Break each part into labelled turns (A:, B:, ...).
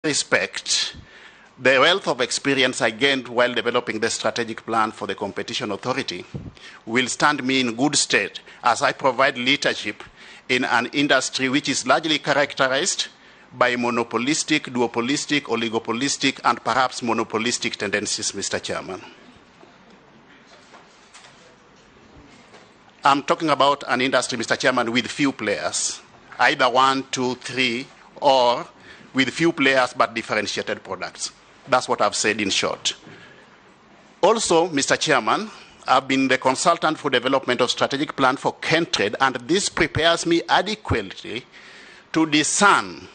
A: respect, the wealth of experience I gained while developing the strategic plan for the Competition Authority will stand me in good stead as I provide leadership in an industry which is largely characterized by monopolistic, duopolistic, oligopolistic, and perhaps monopolistic tendencies, Mr. Chairman. I'm talking about an industry, Mr. Chairman, with few players, either 1, 2, 3, or with few players but differentiated products. That's what I've said in short. Also, Mr. Chairman, I've been the consultant for development of strategic plan for Kentrade, and this prepares me adequately to discern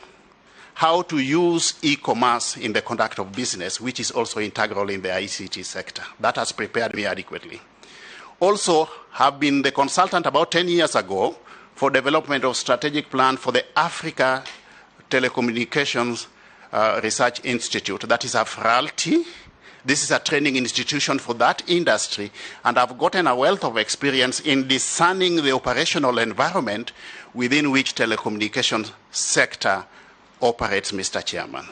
A: how to use e-commerce in the conduct of business, which is also integral in the ICT sector. That has prepared me adequately. Also, have been the consultant about 10 years ago for development of strategic plan for the Africa Telecommunications Research Institute, that is AFRALTI. This is a training institution for that industry, and I've gotten a wealth of experience in discerning the operational environment within which telecommunications sector operates, Mr. Chairman.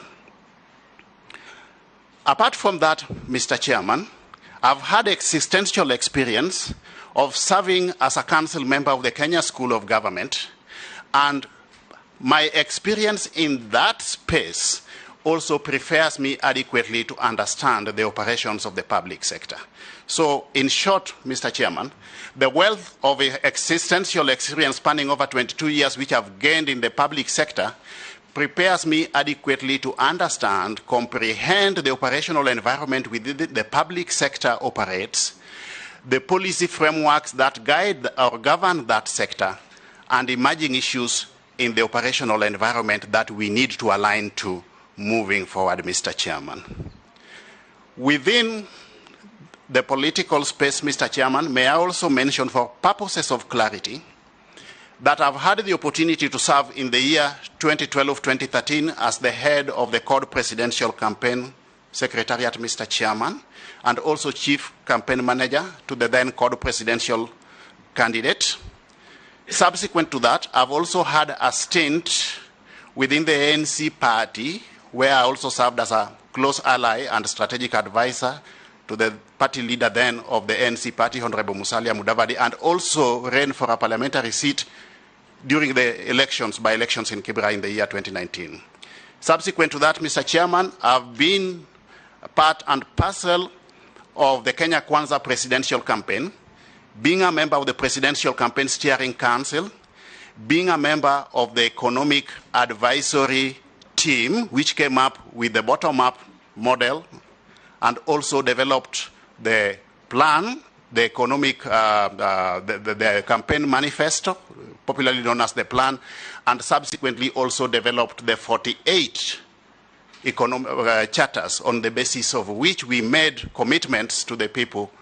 A: Apart from that, Mr. Chairman, I've had existential experience of serving as a council member of the Kenya School of Government, and my experience in that space also prepares me adequately to understand the operations of the public sector. So, in short, Mr. Chairman, the wealth of existential experience spanning over 22 years which I've gained in the public sector prepares me adequately to understand, comprehend the operational environment within the public sector operates, the policy frameworks that guide or govern that sector, and emerging issues in the operational environment that we need to align to moving forward, Mr. Chairman. Within the political space, Mr. Chairman, may I also mention, for purposes of clarity, that I've had the opportunity to serve in the year 2012-2013 as the head of the CORD Presidential Campaign Secretariat, Mr. Chairman, and also Chief Campaign Manager to the then CORD Presidential candidate. Subsequent to that, I've also had a stint within the ANC party, where I also served as a close ally and strategic advisor to the party leader then of the ANC party, Honorable Musalia Mudavadi, and also ran for a parliamentary seat during the elections, by-elections in Kibra in the year 2019. Subsequent to that, Mr. Chairman, I've been part and parcel of the Kenya Kwanza presidential campaign, being a member of the Presidential Campaign Steering Council, being a member of the Economic Advisory Team, which came up with the bottom-up model and also developed the plan, the economic, the campaign manifesto, popularly known as the plan, and subsequently also developed the 48 charters on the basis of which we made commitments to the people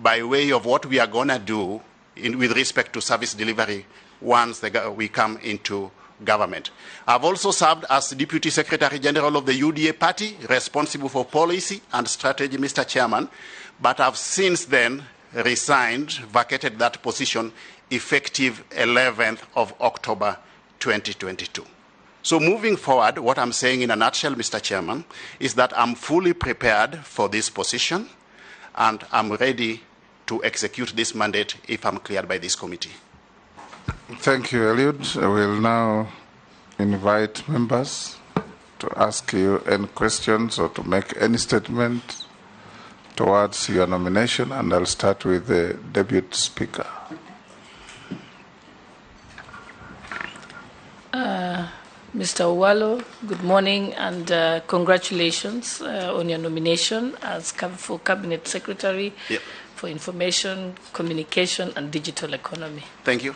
A: by way of what we are going to do with respect to service delivery once we come into government. I've also served as Deputy Secretary General of the UDA party, responsible for policy and strategy, Mr. Chairman, but I've since then resigned, vacated that position effective 11th of October 2022. So moving forward, what I'm saying in a nutshell, Mr. Chairman, is that I'm fully prepared for this position and I'm ready to execute this mandate if I'm cleared by this committee.
B: Thank you, Eliud. I will now invite members to ask you any questions or to make any statement towards your nomination, and I'll start with the Deputy Speaker.
C: Mr. Owalo, good morning and congratulations on your nomination as for Cabinet Secretary for Information, Communication and Digital Economy.
A: Thank you.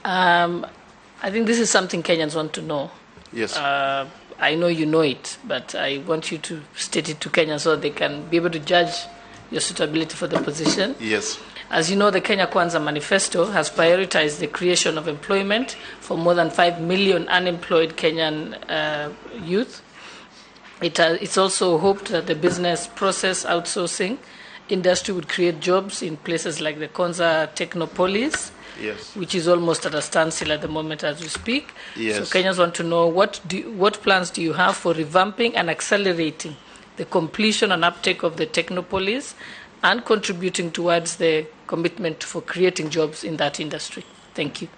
C: I think this is something Kenyans want to know.
A: Yes.
C: I know you know it, but I want you to state it to Kenyans so they can be able to judge your suitability for the position.
A: Yes.
C: As you know, the Kenya Kwanza Manifesto has prioritized the creation of employment for more than 5 million unemployed Kenyan youth. It's also hoped that the business process outsourcing industry would create jobs in places like the Konza Technopolis
A: Yes.
C: which is almost at a standstill at the moment as we speak.
A: Yes.
C: So Kenyans want to know what plans do you have for revamping and accelerating the completion and uptake of the Technopolis and contributing towards the commitment for creating jobs in that industry? Thank you.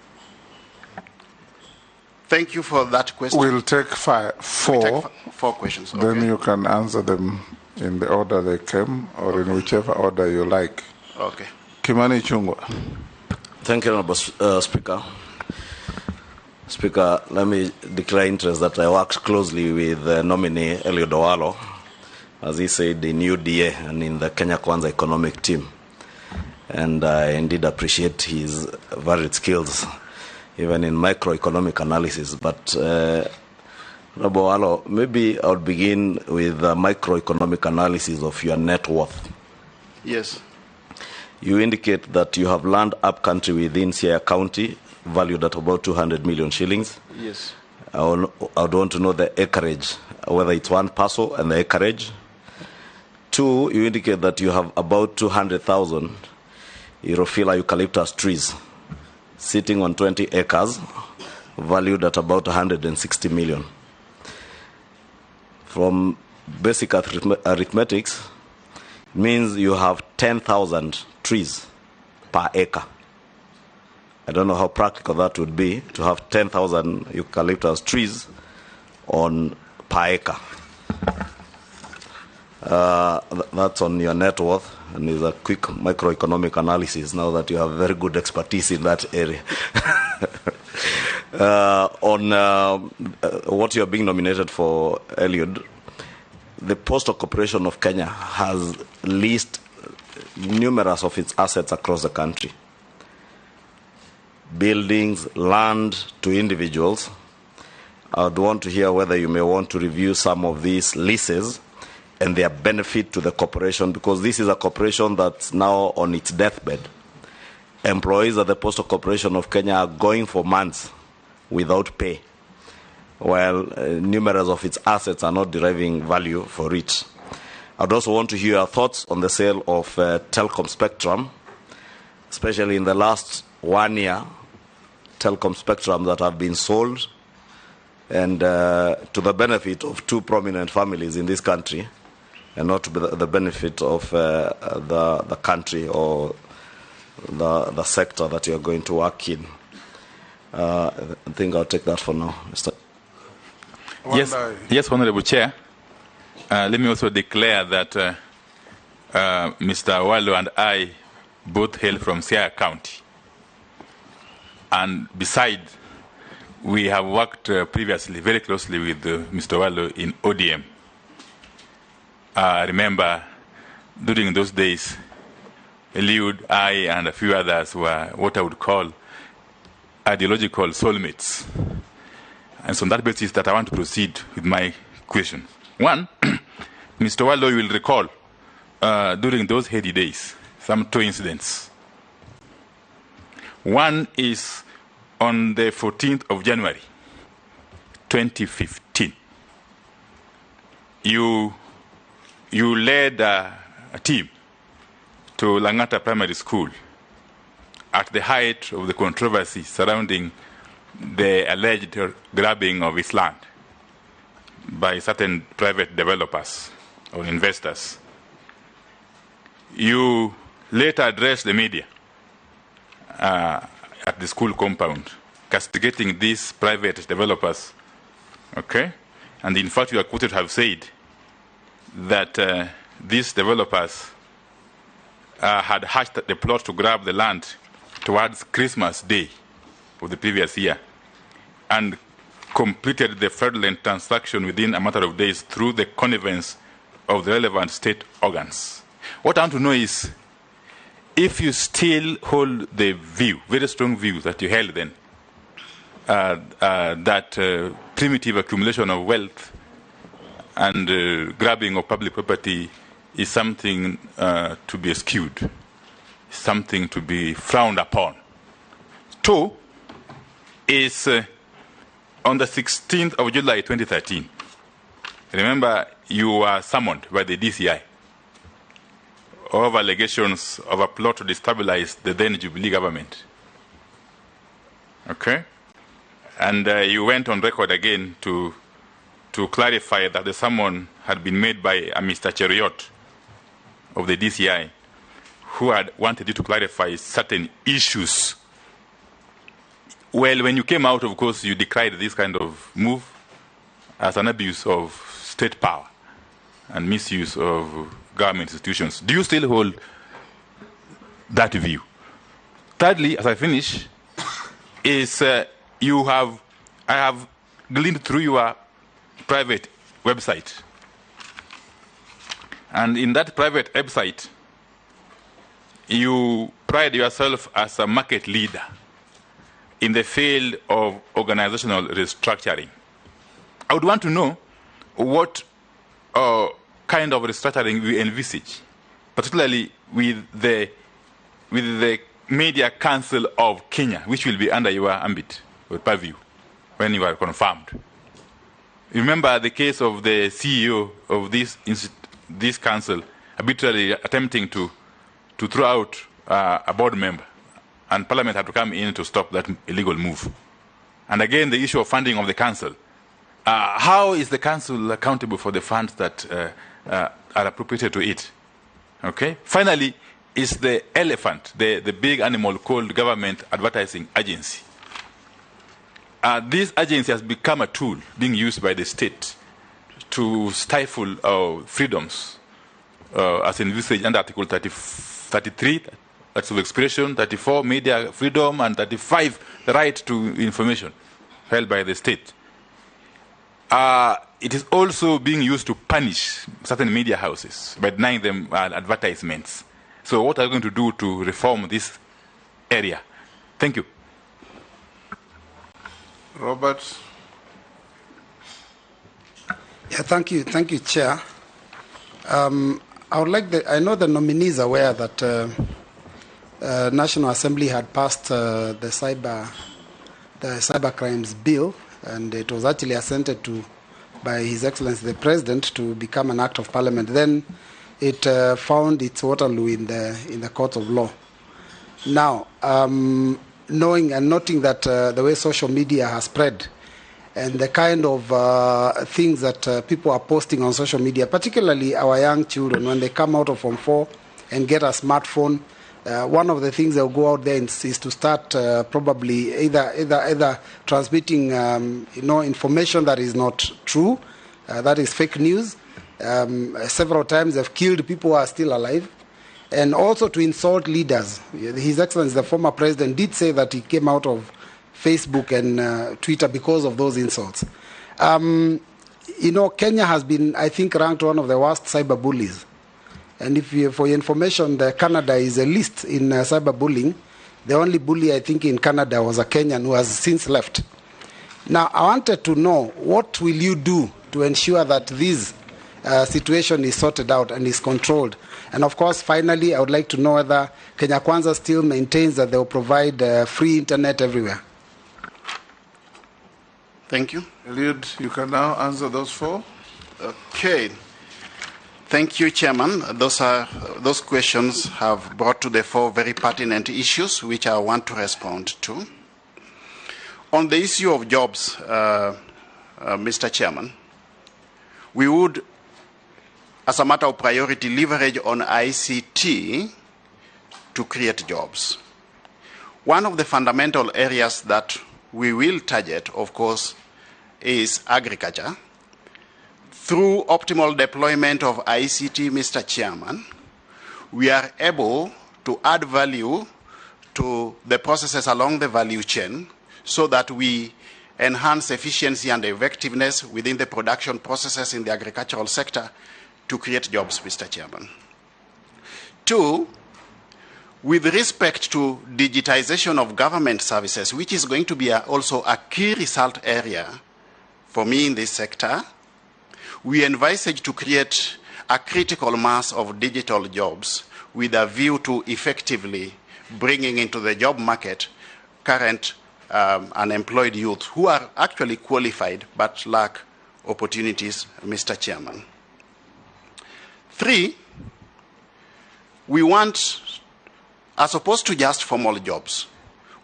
A: Thank you for that question.
B: We'll take four.
A: We take four questions.
B: Then
A: Okay.
B: you can answer them in the order they came or in whichever order you like.
A: Okay.
B: Kimani Chungwa.
D: Thank you, Honorable Speaker. Speaker, let me declare interest that I worked closely with nominee Eliud Owalo, as he said, in UDA and in the Kenya Kwanza economic team. And I indeed appreciate his varied skills, even in microeconomic analysis. But Honorable Owalo, maybe I'll begin with the microeconomic analysis of your net worth.
A: Yes.
D: You indicate that you have land up country within Siaya County, valued at about 200 million shillings.
A: Yes.
D: I would want to know the acreage, whether it's one parcel and the acreage. Two, you indicate that you have about 200,000 Europhila eucalyptus trees sitting on 20 acres, valued at about 160 million. From basic arithmetics, it means you have 10,000 trees per acre. I don't know how practical that would be to have 10,000 eucalyptus trees on per acre. That's on your net worth, and is a quick microeconomic analysis now that you have very good expertise in that area. On what you are being nominated for, Eliud, the Postal Corporation of Kenya has leased numerous of its assets across the country. Buildings, land to individuals. I would want to hear whether you may want to review some of these leases and their benefit to the corporation, because this is a corporation that's now on its deathbed. Employees at the Postal Corporation of Kenya are going for months without pay, while numerous of its assets are not deriving value for it. I'd also want to hear your thoughts on the sale of telecom spectrum, especially in the last 1 year, telecom spectrum that have been sold, and to the benefit of two prominent families in this country, and not to the benefit of the country or the sector that you're going to work in. I think I'll take that for now, Mr.
E: Yes, Honorable Chair. Let me also declare that Mr. Owalo and I both hail from Siaya County. And besides, we have worked previously very closely with Mr. Owalo in ODM. I remember during those days, Eliud, I, and a few others were what I would call ideological soulmates. And so on that basis that I want to proceed with my question. One, Mr. Owalo, you will recall during those heady days, some two incidents. One is on the 14th of January, 2015. You led a team to Langata Primary School at the height of the controversy surrounding the alleged grabbing of its land by certain private developers or investors. You later addressed the media at the school compound, castigating these private developers, okay? And in fact, you are quoted to have said that these developers had hatched the plot to grab the land towards Christmas Day of the previous year and completed the fraudulent transaction within a matter of days through the connivance of the relevant state organs. What I want to know is, if you still hold the view, very strong view that you held then, that primitive accumulation of wealth and grabbing of public property is something to be eschewed, something to be frowned upon. Two is on the 16th of July 2013. Remember, you were summoned by the DCI over allegations of a plot to destabilize the then Jubilee government. Okay? And you went on record again to clarify that the summon had been made by a Mr. Cheriot of the DCI, who had wanted you to clarify certain issues. Well, when you came out, of course, you decried this kind of move as an abuse of state power and misuse of government institutions. Do you still hold that view? Thirdly, as I finish, is I have gleaned through your private website. And in that private website, you pride yourself as a market leader in the field of organizational restructuring. I would want to know what kind of restructuring you envisage, particularly with the Media Council of Kenya, which will be under your ambit or purview when you are confirmed. Remember the case of the CEO of this council arbitrarily attempting to throw out a board member, and Parliament had to come in to stop that illegal move. And again, the issue of funding of the council. How is the council accountable for the funds that are appropriated to it? Okay. Finally, is the elephant, the big animal called Government Advertising Agency. This agency has become a tool being used by the state to stifle freedoms, as envisaged under Article 33, that's of expression, 34, media freedom, and 35, the right to information held by the state. It is also being used to punish certain media houses by denying them advertisements. So what are you going to do to reform this area? Thank you.
B: Robert.
F: Yeah, thank you, Chair. I know the nominees are aware that National Assembly had passed the cyber crimes bill, and it was actually assented to by His Excellency the President to become an act of Parliament. Then it found its Waterloo in the court of law. Now, knowing and noting that the way social media has spread and the kind of things that people are posting on social media, particularly our young children, when they come out of Form 4 and get a smartphone, one of the things they'll go out there is to start probably either transmitting information that is not true, that is fake news. Several times they've killed people who are still alive, and also to insult leaders. His Excellency, the former president, did say that he came out of Facebook and Twitter because of those insults. Kenya has been, I think, ranked one of the worst cyber bullies. And for your information, Canada is a list in cyberbullying. The only bully, I think, in Canada was a Kenyan who has since left. Now, I wanted to know, what will you do to ensure that this situation is sorted out and is controlled? And of course, finally, I would like to know whether Kenya Kwanza still maintains that they will provide free internet everywhere.
A: Thank you.
B: Eliud, you can now answer those four.
A: Okay. Thank you, Chairman. Those questions have brought to the fore very pertinent issues, which I want to respond to. On the issue of jobs, Mr. Chairman, we would, as a matter of priority, leverage on ICT to create jobs. One of the fundamental areas that we will target, of course, is agriculture. Through optimal deployment of ICT, Mr. Chairman, we are able to add value to the processes along the value chain so that we enhance efficiency and effectiveness within the production processes in the agricultural sector to create jobs, Mr. Chairman. Two, with respect to digitization of government services, which is going to be also a key result area for me in this sector, we envisage to create a critical mass of digital jobs with a view to effectively bringing into the job market current unemployed youth who are actually qualified but lack opportunities, Mr. Chairman. Three, we want, as opposed to just formal jobs,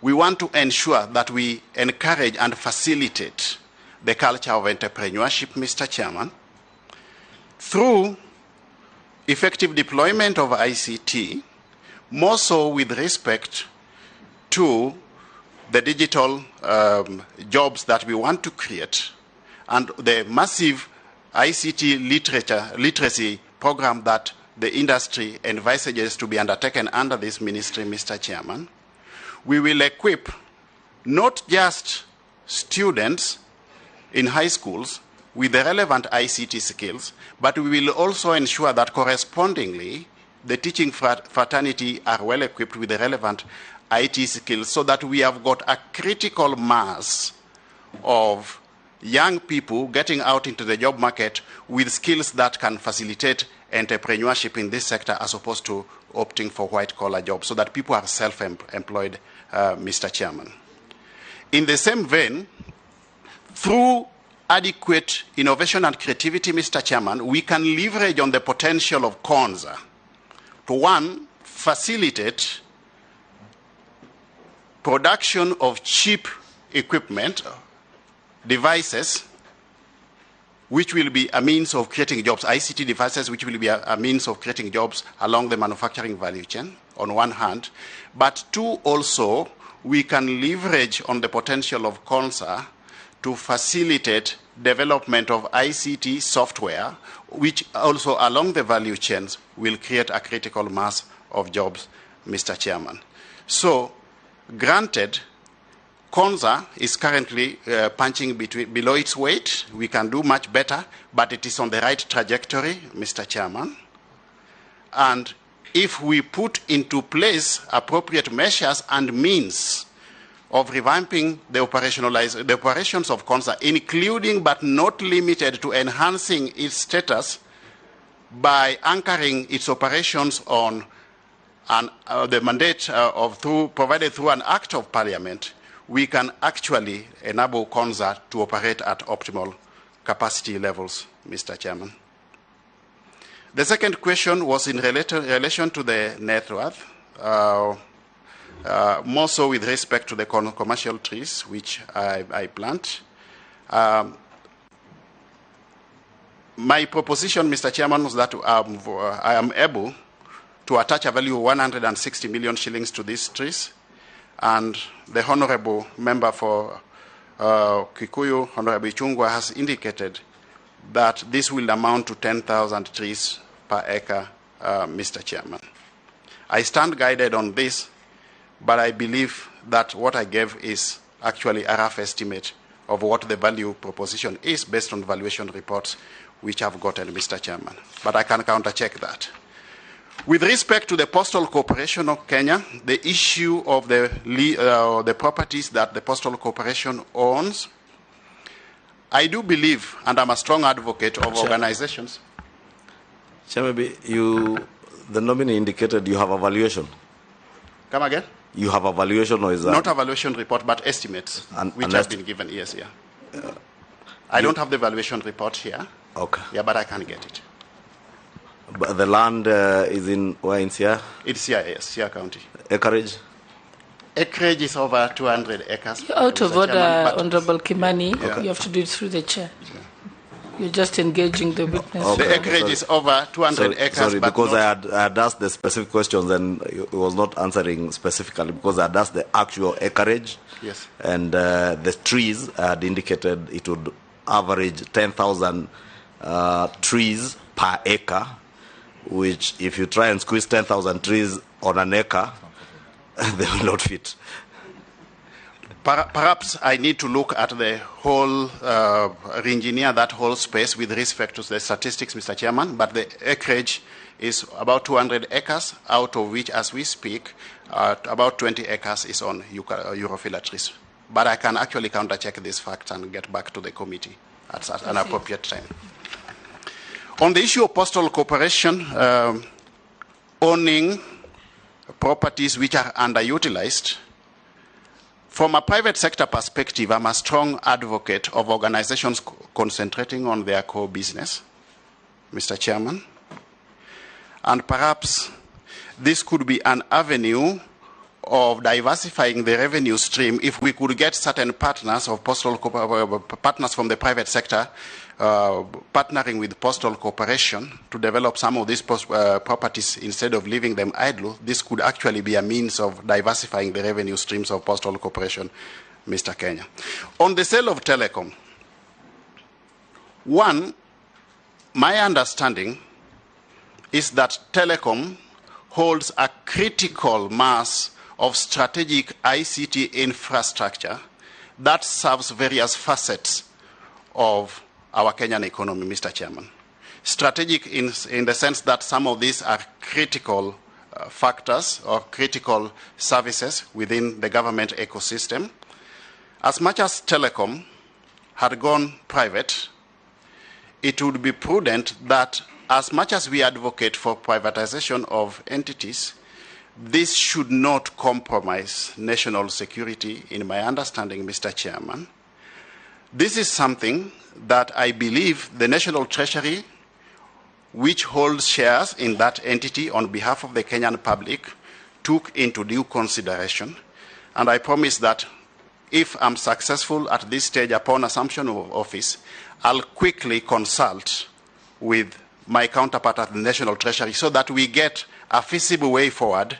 A: we want to ensure that we encourage and facilitate the culture of entrepreneurship, Mr. Chairman, through effective deployment of ICT, more so with respect to the digital jobs that we want to create, and the massive ICT literacy program that the industry envisages to be undertaken under this ministry, Mr. Chairman. We will equip not just students in high schools with the relevant ICT skills, but we will also ensure that correspondingly the teaching fraternity are well equipped with the relevant IT skills, so that we have got a critical mass of young people getting out into the job market with skills that can facilitate entrepreneurship in this sector, as opposed to opting for white-collar jobs, so that people are self-employed, Mr. Chairman. In the same vein, through adequate innovation and creativity, Mr. Chairman, we can leverage on the potential of KONZA to, one, facilitate production of cheap equipment, devices, which will be a means of creating jobs, ICT devices, which will be a means of creating jobs along the manufacturing value chain, on one hand. But two, also, we can leverage on the potential of KONZA to facilitate development of ICT software, which also along the value chains will create a critical mass of jobs, Mr. Chairman. So, granted, KONZA is currently punching below its weight. We can do much better, but it is on the right trajectory, Mr. Chairman. And if we put into place appropriate measures and means of revamping the operations of KONZA, including but not limited to enhancing its status by anchoring its operations on the mandate provided through an act of parliament, we can actually enable KONZA to operate at optimal capacity levels, Mr. Chairman. The second question was in relation to the net worth, more so with respect to the commercial trees which I plant. My proposition, Mr. Chairman, was that I am able to attach a value of 160 million shillings to these trees, and the Honourable Member for Kikuyu, Honourable Chungwa, has indicated that this will amount to 10,000 trees per acre, Mr. Chairman. I stand guided on this, but I believe that what I gave is actually a rough estimate of what the value proposition is based on valuation reports which I've gotten, Mr. Chairman. But I can counter-check that. With respect to the Postal Corporation of Kenya, the issue of the properties that the Postal Corporation owns, I do believe, and I'm a strong advocate of organizations.
D: Chair, maybe the nominee indicated you have a valuation.
A: Come again?
D: You have a valuation, or is that?
A: Not a valuation report, but estimates, which have been given, yes, yeah. I don't have the valuation report here.
D: Okay.
A: Yeah, but I can get it.
D: But the land is in where, in Siaya?
A: It's Siaya, yes, Siaya County.
D: Acreage?
A: Acreage is over 200 acres.
C: You're out of order, Honorable Kimani.
A: Yeah.
C: You have to do it through the chair. You're just engaging the witness.
D: Okay.
A: The acreage is over 200 acres.
D: Sorry,
A: but
D: because
A: not,
D: I had asked the specific questions and it was not answering specifically, because I had asked the actual acreage.
A: Yes.
D: And the trees, I had indicated it would average 10,000 trees per acre, which if you try and squeeze 10,000 trees on an acre, they will not fit.
A: Perhaps I need to look at the whole, re-engineer that whole space with respect to the statistics, Mr. Chairman, but the acreage is about 200 acres, out of which, as we speak, about 20 acres is on Europhila trees. But I can actually counter-check this fact and get back to the committee at an appropriate time. On the issue of Postal Corporation owning properties which are underutilized, from a private sector perspective, I'm a strong advocate of organizations concentrating on their core business, Mr. Chairman. And perhaps this could be an avenue of diversifying the revenue stream if we could get certain partners of partners from the private sector partnering with postal corporation to develop some of these properties instead of leaving them idle. This could actually be a means of diversifying the revenue streams of postal corporation, Mr. Kenya. On the sale of telecom, one, my understanding is that telecom holds a critical mass of strategic ICT infrastructure that serves various facets of our Kenyan economy, Mr. Chairman. Strategic in the sense that some of these are critical factors or critical services within the government ecosystem. As much as telecom had gone private, it would be prudent that as much as we advocate for privatization of entities, this should not compromise national security, in my understanding, Mr. Chairman. This is something that I believe the National Treasury, which holds shares in that entity on behalf of the Kenyan public, took into due consideration. And I promise that if I'm successful at this stage upon assumption of office, I'll quickly consult with my counterpart at the National Treasury so that we get a feasible way forward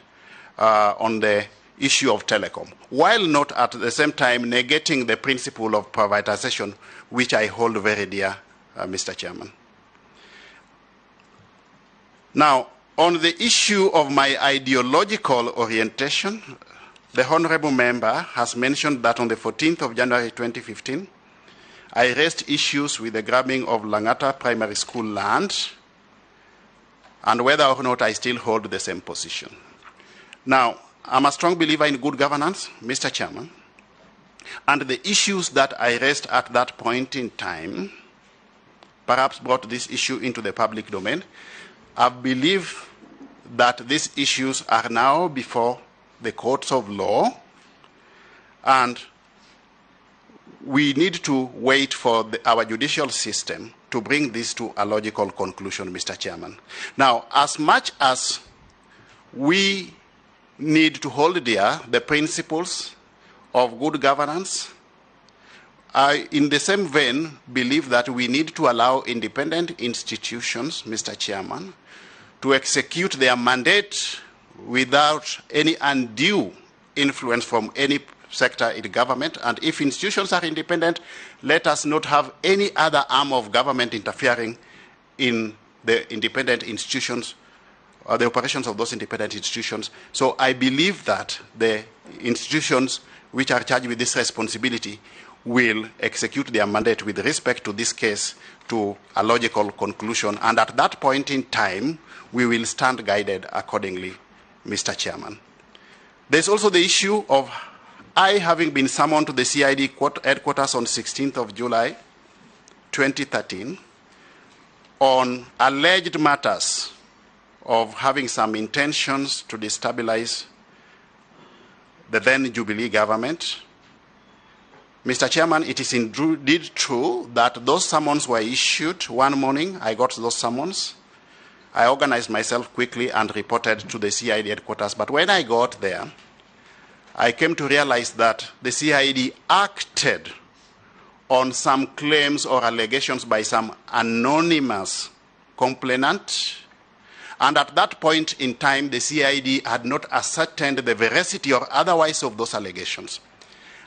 A: on the issue of telecom, while not at the same time negating the principle of privatization, which I hold very dear, Mr. Chairman. Now, on the issue of my ideological orientation, the Honorable Member has mentioned that on the 14th of January 2015, I raised issues with the grabbing of Langata Primary School land and whether or not I still hold the same position. Now, I'm a strong believer in good governance, Mr. Chairman, and the issues that I raised at that point in time perhaps brought this issue into the public domain. I believe that these issues are now before the courts of law, and we need to wait for our judicial system to bring this to a logical conclusion, Mr. Chairman. Now, as much as we need to hold dear the principles of good governance, I, in the same vein, believe that we need to allow independent institutions, Mr. Chairman, to execute their mandate without any undue influence from any sector in government. And if institutions are independent, let us not have any other arm of government interfering in the independent institutions or the operations of those independent institutions. So I believe that the institutions which are charged with this responsibility will execute their mandate with respect to this case to a logical conclusion. And at that point in time, we will stand guided accordingly, Mr. Chairman. There's also the issue of I having been summoned to the CID headquarters on 16th of July 2013 on alleged matters of having some intentions to destabilize the then Jubilee government. Mr. Chairman, it is indeed true that those summons were issued one morning. I got those summons. I organized myself quickly and reported to the CID headquarters. But when I got there, I came to realize that the CID acted on some claims or allegations by some anonymous complainant. And at that point in time, the CID had not ascertained the veracity or otherwise of those allegations.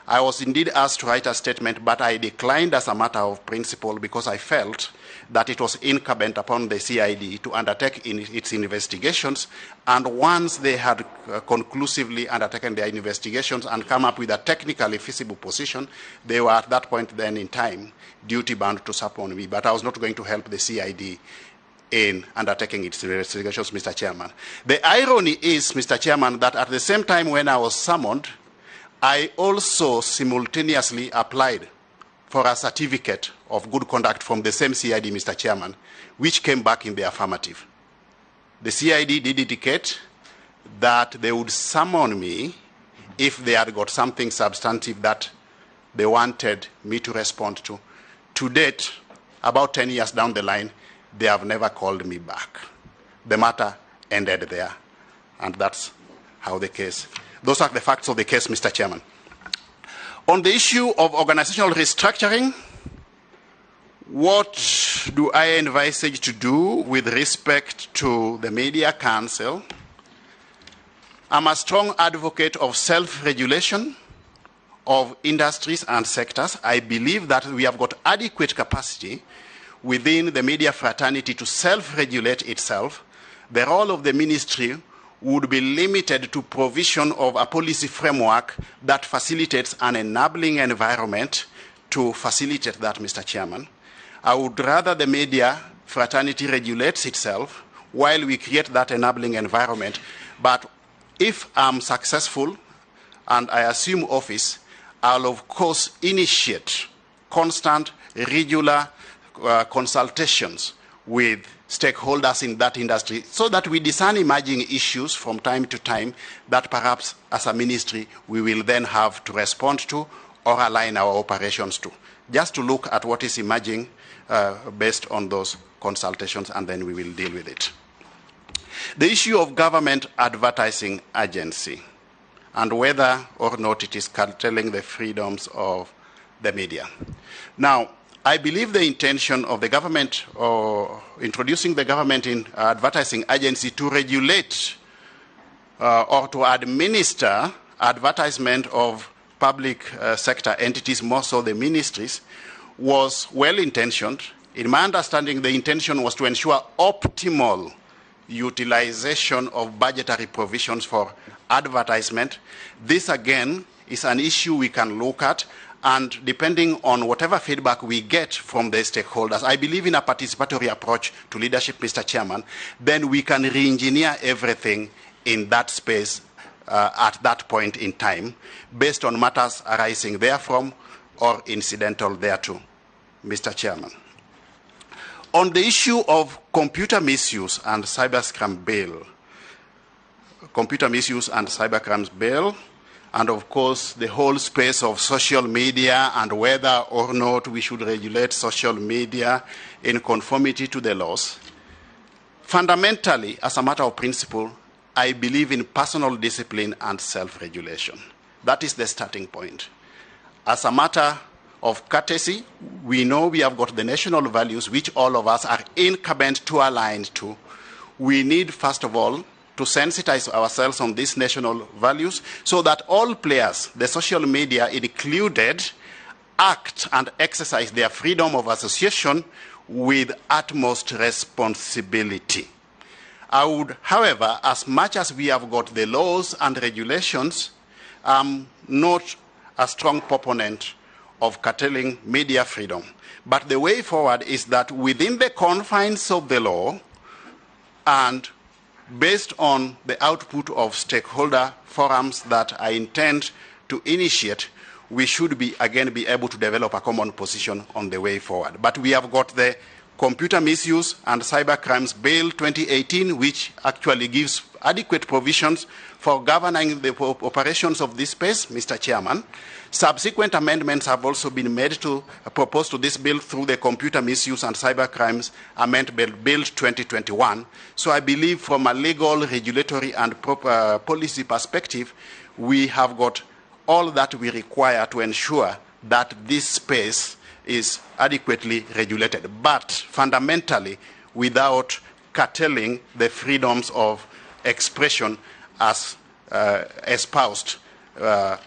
A: I was indeed asked to write a statement, but I declined as a matter of principle because I felt that it was incumbent upon the CID to undertake its investigations. And once they had conclusively undertaken their investigations and come up with a technically feasible position, they were at that point then in time duty-bound to support me. But I was not going to help the CID in undertaking its investigations, Mr. Chairman. The irony is, Mr. Chairman, that at the same time when I was summoned, I also simultaneously applied for a certificate of good conduct from the same CID, Mr. Chairman, which came back in the affirmative. The CID did indicate that they would summon me if they had got something substantive that they wanted me to respond to. To date, about 10 years down the line, they have never called me back. The matter ended there, and that's how the case. Those are the facts of the case, Mr. Chairman. On the issue of organizational restructuring, what do I envisage to do with respect to the Media Council? I'm a strong advocate of self-regulation of industries and sectors. I believe that we have got adequate capacity within the media fraternity to self-regulate itself. The role of the ministry would be limited to provision of a policy framework that facilitates an enabling environment to facilitate that, Mr. Chairman. I would rather the media fraternity regulates itself while we create that enabling environment. But if I'm successful and I assume office, I'll of course initiate constant, regular consultations with stakeholders in that industry so that we discern emerging issues from time to time that perhaps as a ministry we will then have to respond to or align our operations to. Just to look at what is emerging based on those consultations, and then we will deal with it. The issue of government advertising agency and whether or not it is curtailing the freedoms of the media. Now, I believe the intention of the government or introducing the government in advertising agency to regulate or to administer advertisement of public sector entities, more so the ministries, was well-intentioned. In my understanding, the intention was to ensure optimal utilization of budgetary provisions for advertisement. This, again, is an issue we can look at, and depending on whatever feedback we get from the stakeholders, I believe in a participatory approach to leadership, Mr. Chairman, then we can re-engineer everything in that space at that point in time, based on matters arising therefrom or incidental thereto, Mr. Chairman. On the issue of computer misuse and cybercrime bill, and of course the whole space of social media and whether or not we should regulate social media in conformity to the laws, fundamentally, as a matter of principle, I believe in personal discipline and self-regulation. That is the starting point. As a matter of courtesy, we know we have got the national values which all of us are incumbent to align to. We need, first of all, to sensitize ourselves on these national values so that all players, the social media included, act and exercise their freedom of association with utmost responsibility. I would, however, as much as we have got the laws and regulations, not a strong proponent of curtailing media freedom. But the way forward is that within the confines of the law and based on the output of stakeholder forums that I intend to initiate, we should be able to develop a common position on the way forward. But we have got the Computer Misuse and Cybercrimes Bill 2018, which actually gives adequate provisions for governing the operations of this space, Mr. Chairman. Subsequent amendments have also been made to propose to this bill through the Computer Misuse and Cybercrimes Amendment Bill 2021. So I believe from a legal, regulatory, and policy perspective, we have got all that we require to ensure that this space is adequately regulated, but fundamentally without curtailing the freedoms of expression as espoused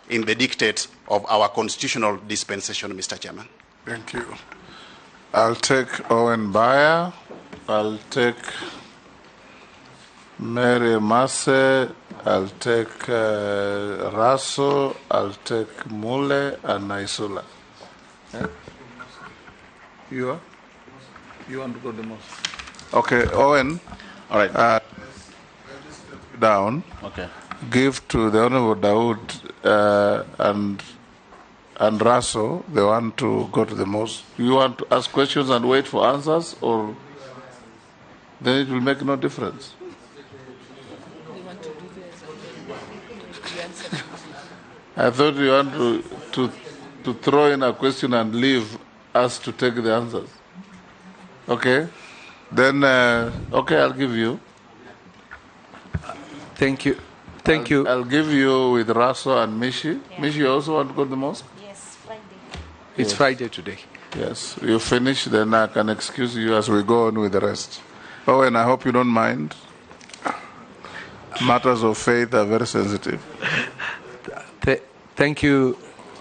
A: in the dictates of our constitutional dispensation, Mr. Chairman.
B: Thank you. I'll take Owen Bayer. I'll take Mary Masse. I'll take Raso. I'll take Mule and Naisula. Yeah? You are? You want to go the most? Okay, Owen.
D: All right.
B: Down.
D: Okay.
B: Give to the Honorable Dawood and Raso, the one to go to the most. You want to ask questions and wait for answers, or then it will make no difference? I thought you want to throw in a question and leave us to take the answers. Okay? Then, okay, I'll give you.
G: Thank you. Thank you.
B: I'll give you with Raso and Mishi. Yeah. Mishi, you also want to go to the mosque?
H: Yes, Friday.
G: It's Friday today.
B: Yes. You finish, then I can excuse you as we go on with the rest. Oh, and I hope you don't mind. Matters of faith are very sensitive.
G: Thank you,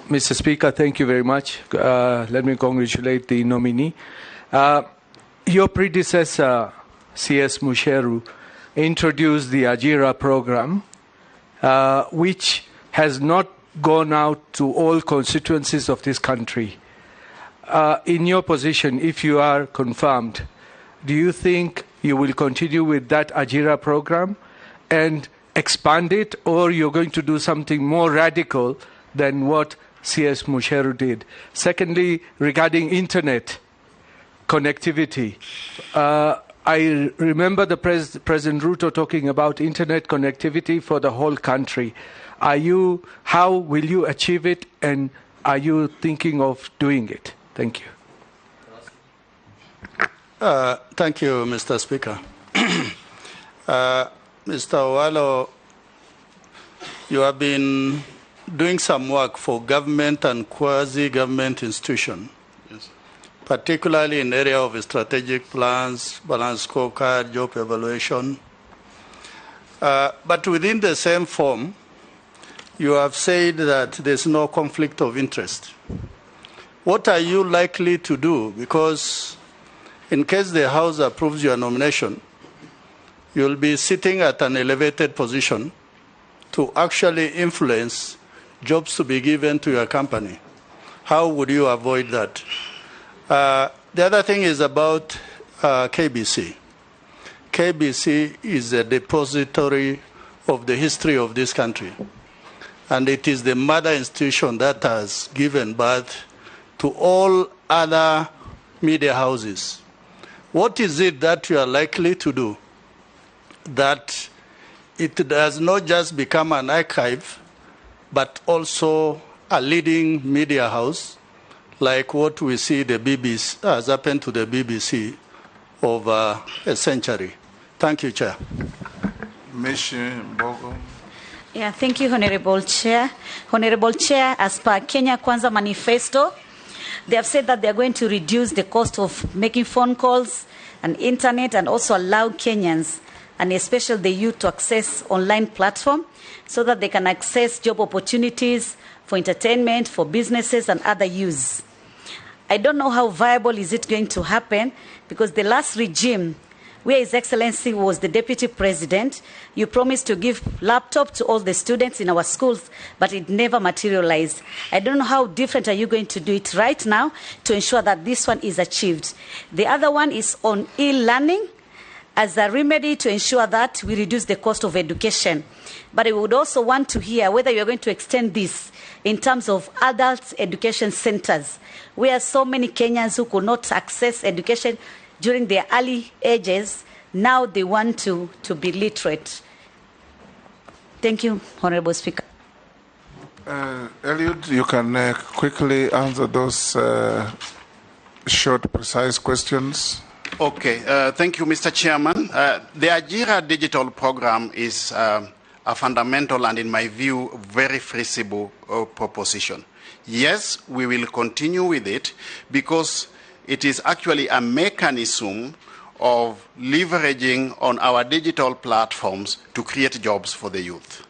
G: Mr. Speaker. Thank you very much. Let me congratulate the nominee. Your predecessor, C.S. Musheru, introduced the Ajira program, which has not gone out to all constituencies of this country. In your position, if you are confirmed, do you think you will continue with that Ajira program and expand it, or you're going to do something more radical than what C.S. Musheru did? Secondly, regarding internet connectivity, I remember the President Ruto talking about internet connectivity for the whole country. How will you achieve it, and are you thinking of doing it? Thank you.
I: Thank you, Mr. Speaker. Mr. Owalo, you have been doing some work for government and quasi-government institutions, yes, particularly in the area of strategic plans, balanced scorecard, job evaluation. But within the same form, you have said that there's no conflict of interest. What are you likely to do? Because in case the House approves your nomination, you'll be sitting at an elevated position to actually influence jobs to be given to your company. How would you avoid that? The other thing is about KBC. KBC is a depository of the history of this country, and it is the mother institution that has given birth to all other media houses. What is it that you are likely to do that it does not just become an archive, but also a leading media house, like what we see the BBC has happened to the BBC over a century? Thank you, Chair.
H: Yeah, thank you, Honorable Chair. Honorable Chair, as per Kenya Kwanza Manifesto, they have said that they are going to reduce the cost of making phone calls and internet, and also allow Kenyans, and especially the youth, to access online platform so that they can access job opportunities for entertainment, for businesses and other use. I don't know how viable is it going to happen, because the last regime, where His Excellency was the Deputy President, you promised to give laptop to all the students in our schools, but it never materialized. I don't know how different are you going to do it right now to ensure that this one is achieved. The other one is on e-learning as a remedy to ensure that we reduce the cost of education. But I would also want to hear whether you're going to extend this in terms of adult education centers, where so many Kenyans who could not access education during their early ages, now they want to be literate. Thank you, Honorable Speaker.
B: Eliud, you can quickly answer those short, precise questions.
A: Okay, thank you, Mr. Chairman. The Ajira digital program is a fundamental and, in my view, very feasible proposition. Yes, we will continue with it because it is actually a mechanism of leveraging on our digital platforms to create jobs for the youth.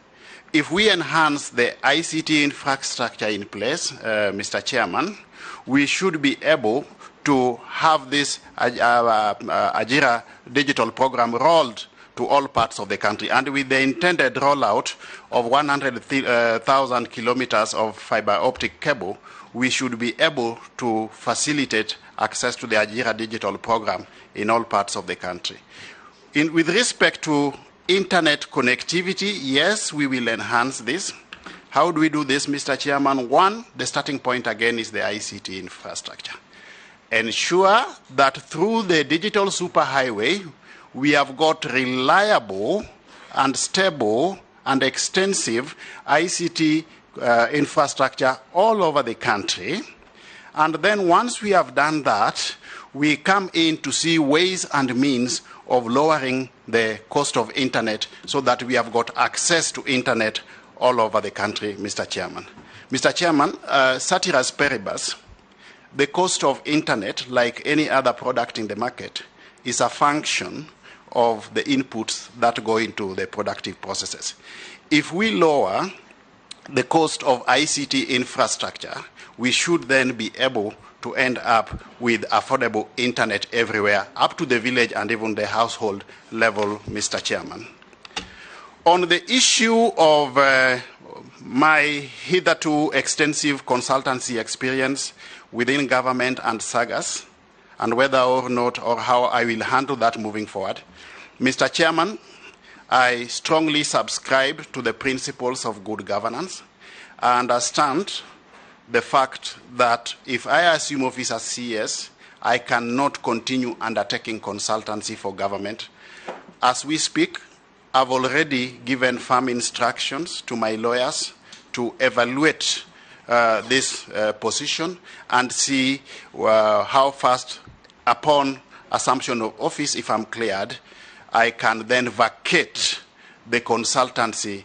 A: If we enhance the ICT infrastructure in place, Mr. Chairman, we should be able to have this Ajira digital program rolled to all parts of the country. And with the intended rollout of 100,000 kilometers of fiber optic cable, we should be able to facilitate access to the Ajira digital program in all parts of the country. With respect to internet connectivity, yes, we will enhance this. How do we do this, Mr. Chairman? One, the starting point again is the ICT infrastructure. Ensure that through the digital superhighway, we have got reliable and stable and extensive ICT infrastructure all over the country. And then once we have done that, we come in to see ways and means of lowering the cost of internet so that we have got access to internet all over the country, Mr. Chairman. Mr. Chairman, ceteris paribus, the cost of internet, like any other product in the market, is a function of the inputs that go into the productive processes. If we lower the cost of ICT infrastructure, we should then be able to end up with affordable internet everywhere, up to the village and even the household level, Mr. Chairman. On the issue of my hitherto extensive consultancy experience within government and SAGAS, and whether or not or how I will handle that moving forward, Mr. Chairman, I strongly subscribe to the principles of good governance. I understand the fact that if I assume office as CS, I cannot continue undertaking consultancy for government. As we speak, I've already given firm instructions to my lawyers to evaluate this position and see how fast, upon assumption of office, if I'm cleared, I can then vacate the consultancy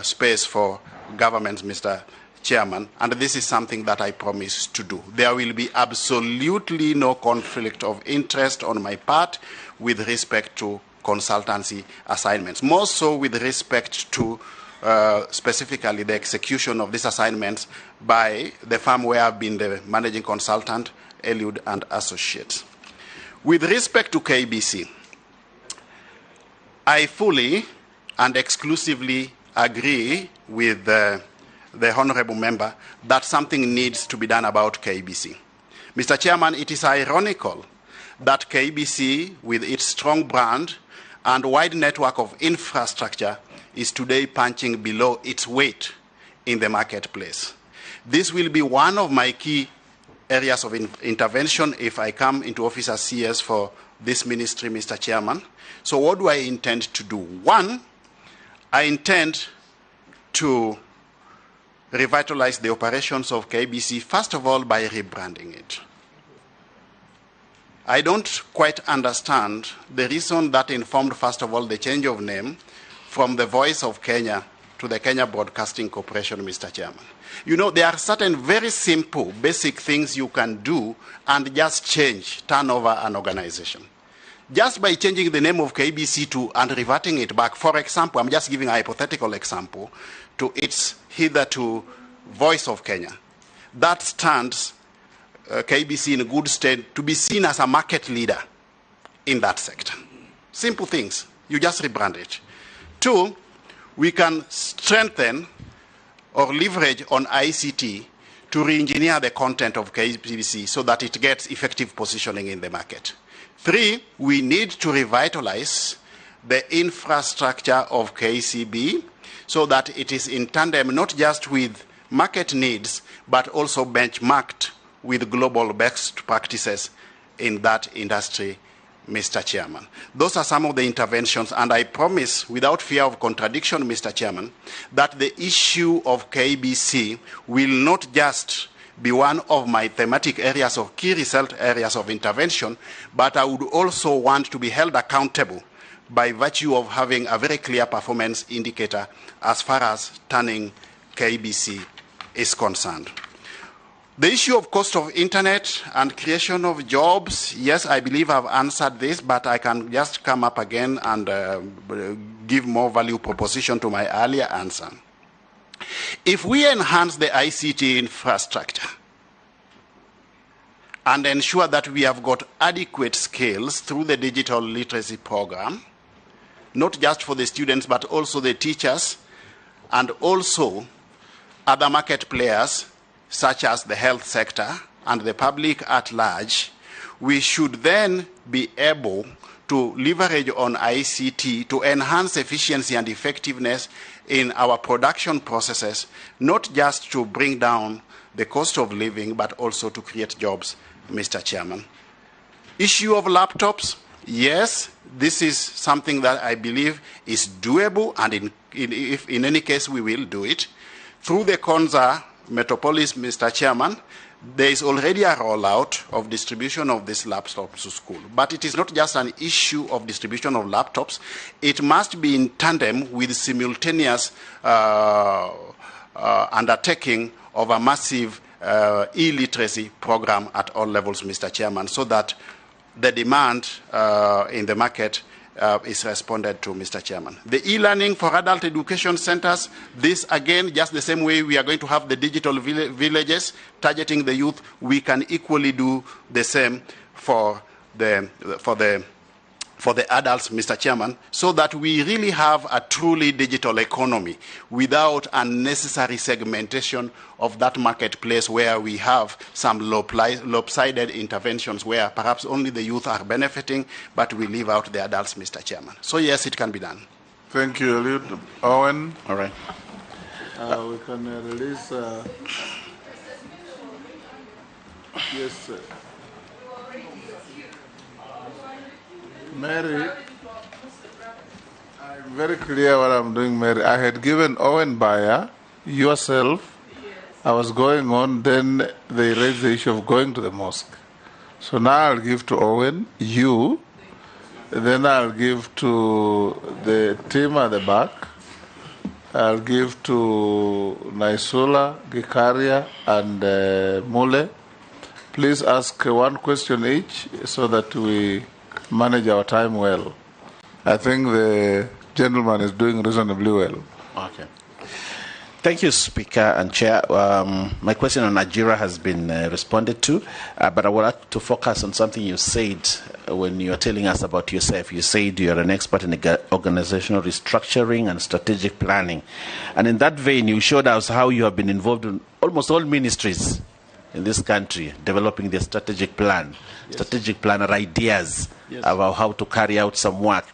A: space for government, Mr. Chairman, and this is something that I promise to do. There will be absolutely no conflict of interest on my part with respect to consultancy assignments, more so with respect to specifically the execution of these assignments by the firm where I've been the managing consultant, Eliud and Associates. With respect to KBC, I fully and exclusively agree with the honorable member that something needs to be done about KBC. Mr. Chairman, it is ironical that KBC, with its strong brand and wide network of infrastructure, is today punching below its weight in the marketplace. This will be one of my key areas of intervention if I come into office as CS for this ministry, Mr. Chairman. So what do I intend to do? One, I intend to revitalize the operations of KBC, first of all, by rebranding it. I don't quite understand the reason that informed, first of all, the change of name from the Voice of Kenya to the Kenya Broadcasting Corporation, Mr. Chairman. You know, there are certain very simple, basic things you can do and just turn over an organization. Just by changing the name of KBC to and reverting it back, for example, I'm just giving a hypothetical example, to its hitherto Voice of Kenya. That stands KBC in good stead to be seen as a market leader in that sector. Simple things. You just rebrand it. Two, we can strengthen or leverage on ICT to re-engineer the content of KBC so that it gets effective positioning in the market. Three, we need to revitalize the infrastructure of KCB so that it is in tandem not just with market needs, but also benchmarked with global best practices in that industry, Mr. Chairman. Those are some of the interventions, and I promise, without fear of contradiction, Mr. Chairman, that the issue of KBC will not just be one of my thematic areas of key result areas of intervention, but I would also want to be held accountable by virtue of having a very clear performance indicator as far as turning KBC is concerned. The issue of cost of internet and creation of jobs, yes, I believe I've answered this, but I can just come up again and give more value proposition to my earlier answer. If we enhance the ICT infrastructure and ensure that we have got adequate skills through the digital literacy program, not just for the students, but also the teachers and also other market players, such as the health sector and the public at large, we should then be able to leverage on ICT to enhance efficiency and effectiveness in our production processes, not just to bring down the cost of living, but also to create jobs, Mr. Chairman. Issue of laptops, yes, this is something that I believe is doable, and if in any case we will do it. Through the Konza Metropolis, Mr. Chairman, there is already a rollout of distribution of these laptops to school. But it is not just an issue of distribution of laptops. It must be in tandem with simultaneous undertaking of a massive e-literacy program at all levels, Mr. Chairman, so that the demand in the market is responded to, Mr. Chairman. The e-learning for adult education centers, this again, just the same way we are going to have the digital villages targeting the youth, we can equally do the same for the adults, Mr. Chairman, so that we really have a truly digital economy without unnecessary segmentation of that marketplace where we have some lopsided interventions where perhaps only the youth are benefiting, but we leave out the adults, Mr. Chairman. So yes, it can be done.
B: Thank you, Eliud. Owen?
A: All right.
B: We can release... yes, sir. Mary, I'm very clear what I'm doing, Mary. I had given Owen Bayer, yourself, I was going on, then they raised the issue of going to the mosque. So now I'll give to Owen, you, then I'll give to the team at the back, I'll give to Naisula, Gikaria, and Mule. Please ask one question each so that we manage our time well. I think the gentleman is doing reasonably well.
J: Okay. Thank you, Speaker and Chair. My question on Nigeria has been responded to, but I would like to focus on something you said when you were telling us about yourself. You said you're an expert in organizational restructuring and strategic planning. And in that vein, you showed us how you have been involved in almost all ministries in this country, developing their strategic plan, strategic plan or ideas about how to carry out some work.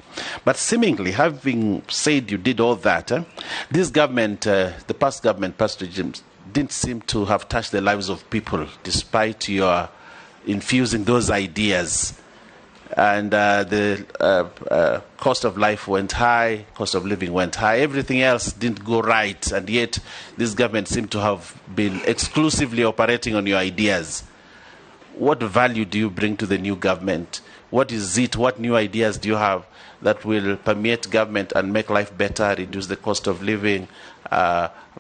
J: But seemingly, having said you did all that, this government, the past government, past regimes, didn't seem to have touched the lives of people, despite your infusing those ideas. And the cost of life went high, cost of living went high, everything else didn't go right, and yet this government seemed to have been exclusively operating on your ideas. What value do you bring to the new government? What is it, what new ideas do you have that will permeate government and make life better, reduce the cost of living,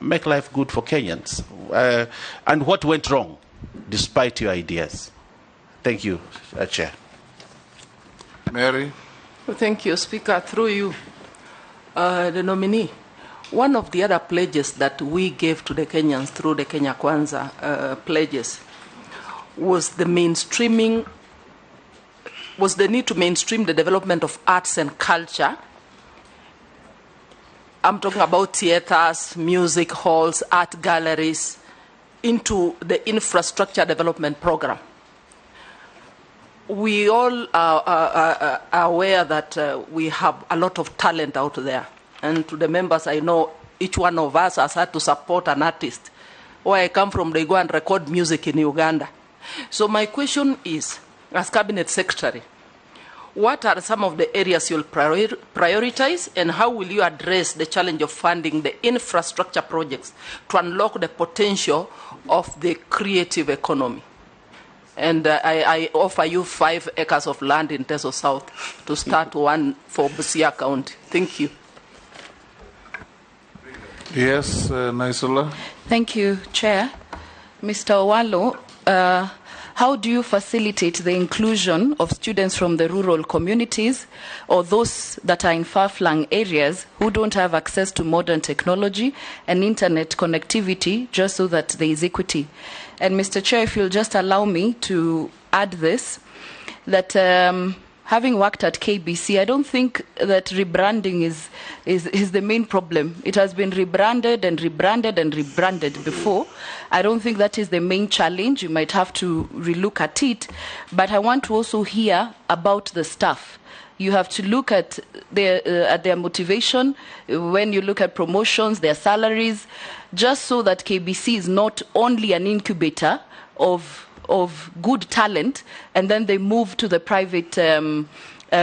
J: make life good for Kenyans? And what went wrong, despite your ideas? Thank you, Chair.
B: Mary?
K: Thank you, Speaker. Through you, the nominee. One of the other pledges that we gave to the Kenyans through the Kenya Kwanza pledges was the mainstreaming, was the need to mainstream the development of arts and culture. I'm talking about theaters, music halls, art galleries, into the infrastructure development program. We all are aware that we have a lot of talent out there. And to the members, I know each one of us has had to support an artist. Where I come from, they go and record music in Uganda. So my question is, as Cabinet Secretary, what are some of the areas you'll prioritize, and how will you address the challenge of funding the infrastructure projects to unlock the potential of the creative economy? And I offer you 5 acres of land in Teso South to start one for Busia County. Thank you.
B: Yes, Naisula.
L: Thank you, Chair. Mr. Owalo, how do you facilitate the inclusion of students from the rural communities or those that are in far-flung areas who don't have access to modern technology and internet connectivity, just so that there is equity? And Mr. Chair, if you'll just allow me to add this, that having worked at KBC, I don't think that rebranding is the main problem. It has been rebranded and rebranded and rebranded before. I don't think that is the main challenge. You might have to relook at it. But I want to also hear about the staff. You have to look at their motivation when you look at promotions, their salaries, just so that KBC is not only an incubator of good talent, and then they move to the private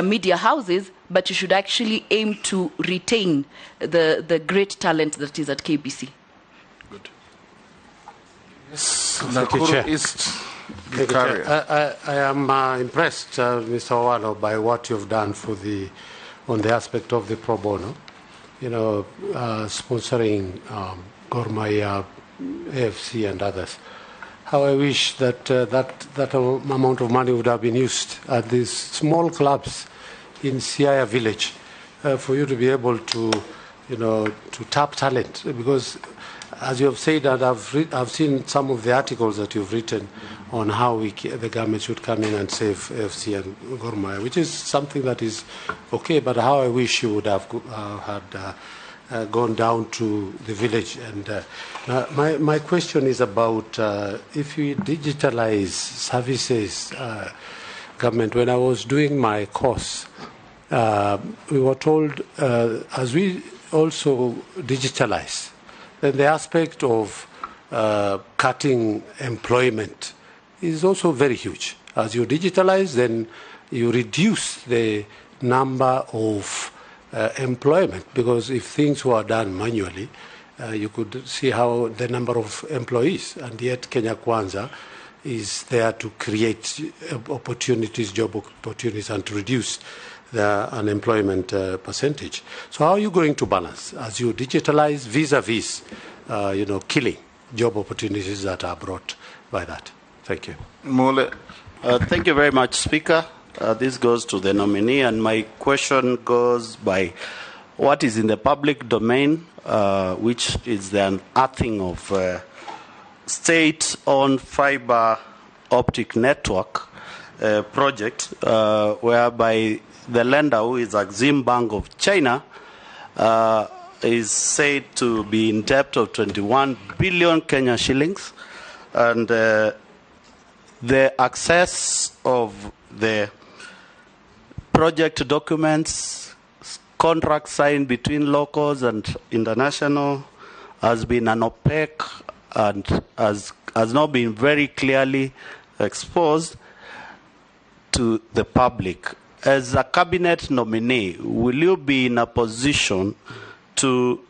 L: media houses, but you should actually aim to retain the great talent that is at KBC.
A: Good.
B: Nakuru East.
M: I am impressed, Mr. Owalo, by what you've done on the aspect of the pro bono. Sponsoring Gor Mahia, AFC, and others. How I wish that that amount of money would have been used at these small clubs in Siaya village for you to be able to, to tap talent. Because, as you have said, and I've seen some of the articles that you've written on how the government should come in and save AFC and Gor Mahia, which is something that is okay. But how I wish you would have gone down to the village. And my question is about if we digitalize services, government. When I was doing my course, we were told as we also digitalize, then the aspect of cutting employment is also very huge. As you digitalize, then you reduce the number of employment, because if things were done manually, you could see how the number of employees, and yet Kenya Kwanza is there to create opportunities, job opportunities, and to reduce the unemployment percentage. So how are you going to balance as you digitalize vis-a-vis, killing job opportunities that are brought by that? Thank you.
A: Mule. Thank you very much, Speaker. This goes to the nominee, and my question goes by what is in the public domain, which is the unearthing of state-owned fiber optic network project, whereby the lender, who is Exim Bank of China, is said to be in debt of 21 billion Kenya shillings, and the access of the project documents, contracts signed between locals and international, has been an opaque and has not been very clearly exposed to the public. As a cabinet nominee, will you be in a position to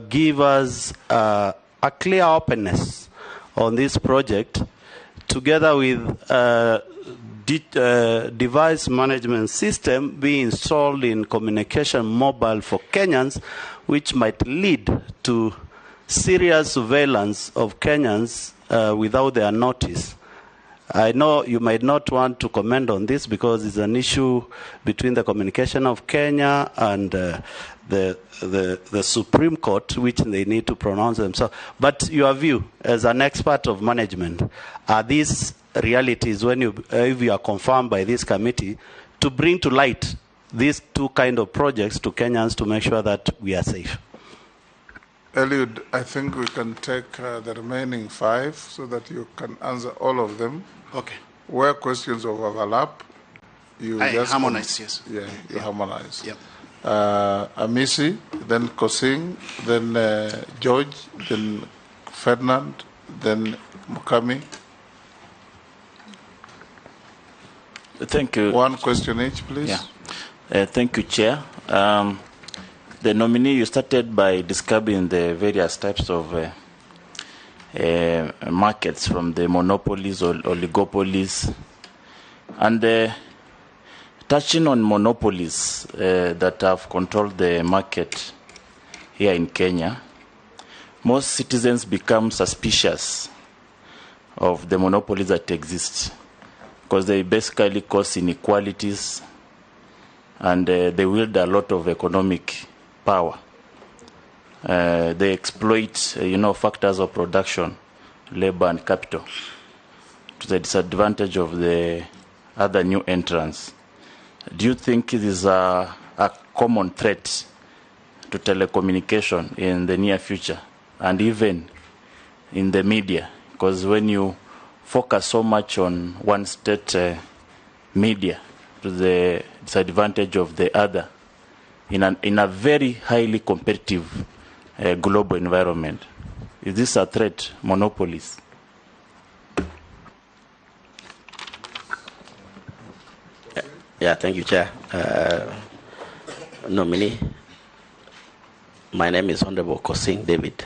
A: give us a clear openness on this project, together with device management system being installed in communication mobile for Kenyans, which might lead to serious surveillance of Kenyans without their notice? I know you might not want to comment on this because it's an issue between the Communication of Kenya and the Supreme Court, which they need to pronounce themselves. But your view as an expert of management, are these realities, if you are confirmed by this committee, to bring to light these two kind of projects to Kenyans to make sure that we are safe?
B: Eliud, I think we can take the remaining 5 so that you can answer all of them.
A: Okay.
B: Where questions overlap, you just
A: harmonize, yes.
B: Yeah, you harmonize.
A: Yep.
B: Amisi, then Kosing, then George, then Ferdinand, then Mukami.
N: Thank you.
B: One question each, please.
N: Yeah. Thank you, Chair. The nominee, you started by describing the various types of markets, from the monopolies or oligopolies. And touching on monopolies that have controlled the market here in Kenya, most citizens become suspicious of the monopolies that exist, because they basically cause inequalities and they wield a lot of economic power. They exploit, factors of production, labor and capital to the disadvantage of the other new entrants. Do you think it is a common threat to telecommunication in the near future and even in the media? Because when you focus so much on one state media to the disadvantage of the other, in a very highly competitive global environment, is this a threat, monopolies?
O: Yeah, thank you, Chair. Nominee, my name is Honorable Kosing David,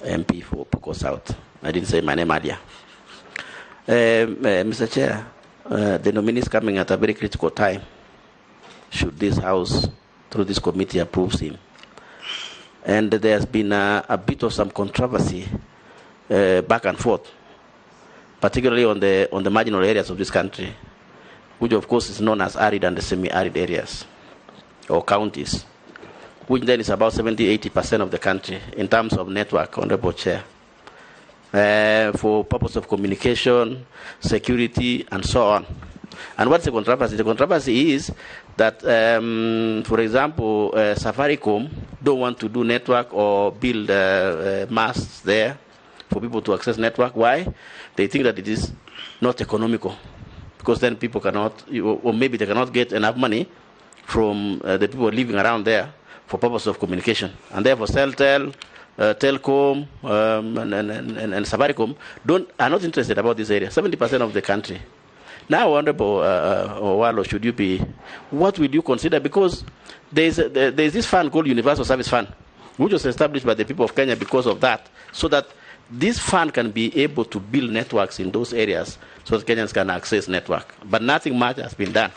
O: MP for Poko South. I didn't say my name earlier. Mr. Chair, the nominee is coming at a very critical time. Should this House, through this committee, approves him? And there's been a bit of some controversy back and forth, particularly on the marginal areas of this country, which of course is known as arid and semi-arid areas or counties, which then is about 70-80% of the country in terms of network, Honorable Chair, for purpose of communication, security, and so on. And what's the controversy? The controversy is that, for example, Safaricom don't want to do network or build masts there for people to access network. Why? They think that it is not economical, because then people cannot, or maybe they cannot get enough money from the people living around there for purpose of communication. And therefore, Celtel, Telcom, and Safaricom are not interested about this area. 70% of the country. Now, Honorable Owalo, should you be, what will you consider? Because there's this fund called Universal Service Fund, which was established by the people of Kenya because of that, so that this fund can be able to build networks in those areas so that Kenyans can access network. But nothing much has been done.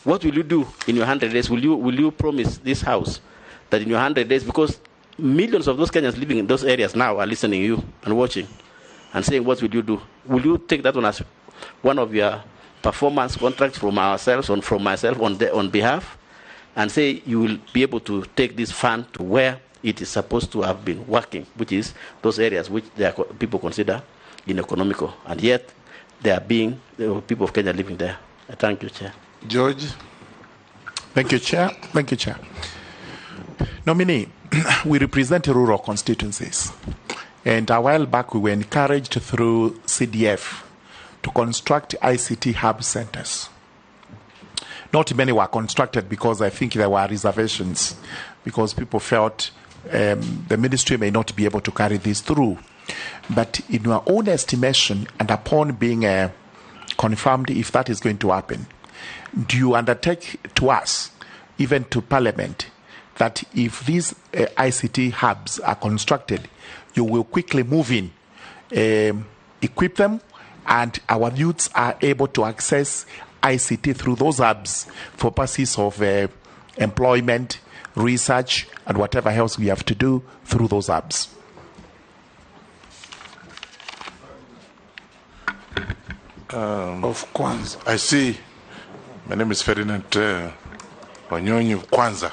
O: What will you do in your 100 days? Will you promise this House that in your 100 days, because millions of those Kenyans living in those areas now are listening to you and watching and saying, what will you do? Will you take that one as one of your performance contracts from ourselves, from myself on behalf, and say you will be able to take this fund to where it is supposed to have been working, which is those areas which people consider uneconomical, and yet there are people of Kenya living there. Thank you, Chair.
P: George. Thank you, Chair. Thank you, Chair. Nominee, we represent rural constituencies, and a while back we were encouraged through CDF to construct ICT hub centers. Not many were constructed because I think there were reservations, because people felt the ministry may not be able to carry this through. But in your own estimation, and upon being confirmed if that is going to happen, do you undertake to us, even to Parliament, that if these ICT hubs are constructed, you will quickly move in, equip them, and our youths are able to access ICT through those hubs for purposes of employment, research, and whatever else we have to do through those hubs?
B: Of Kwanza. I see. My name is Ferdinand Wanyonyi of Kwanza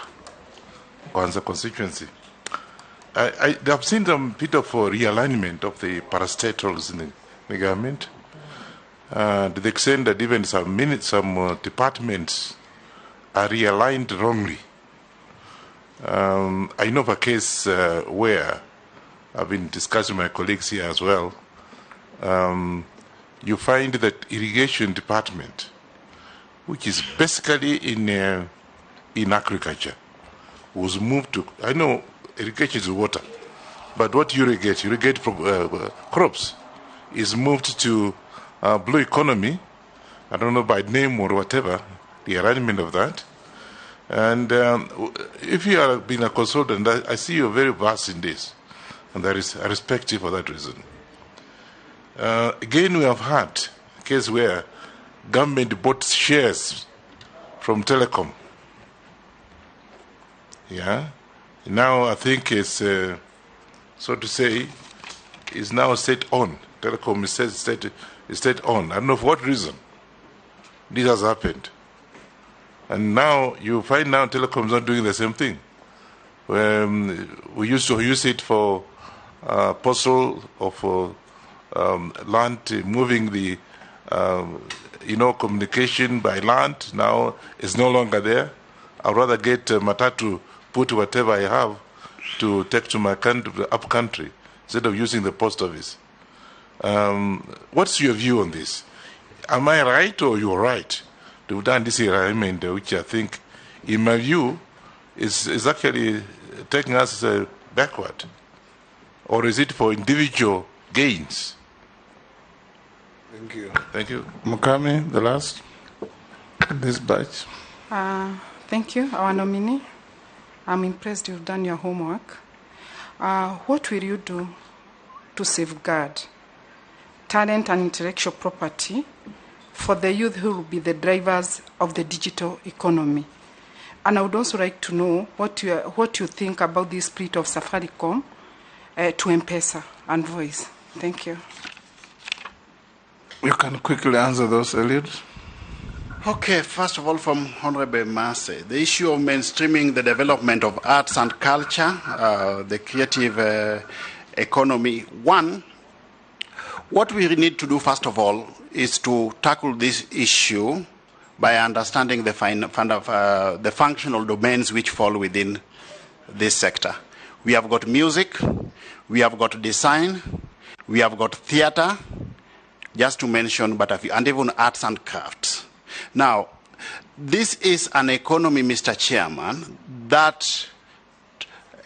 B: constituency. I've seen some bit of realignment of the parastatals in the government, to the extent that even some departments are realigned wrongly. I know of a case where I've been discussing with my colleagues here as well. You find that irrigation department, which is basically in agriculture, was moved to, I know irrigation is water, but what you irrigate crops, is moved to blue economy. I don't know by name or whatever, the arrangement of that. And if you are being a consultant, I see you're very vast in this, and I respect you for that reason. Again, we have had a case where government bought shares from telecom. Yeah. Now I think it's, so to say, is now state-owned. Telecom is state-owned. I don't know for what reason this has happened. And now you find now telecom is not doing the same thing. We used to use it for parcel of land, moving the communication by land. Now it's no longer there. I'd rather get matatu, put whatever I have to take to my country, up country, instead of using the post office. What's your view on this? Am I right or you're right to have done this arrangement, which I think, in my view, is actually taking us backward? Or is it for individual gains? Thank you.
P: Thank you.
B: Mukami, the last, this batch.
Q: Thank you, our nominee. I'm impressed you've done your homework. What will you do to safeguard talent and intellectual property for the youth who will be the drivers of the digital economy. And I would also like to know what you think about the split of Safaricom to M-Pesa and Voice. Thank you.
B: You can quickly answer those, Eliud.
A: Okay, first of all, from Honorable Massey, the issue of mainstreaming the development of arts and culture, the creative economy. One, what we need to do, first of all, is to tackle this issue by understanding the functional domains which fall within this sector. We have got music, we have got design, we have got theater, just to mention but a few, and even arts and crafts. Now, this is an economy, Mr. Chairman, that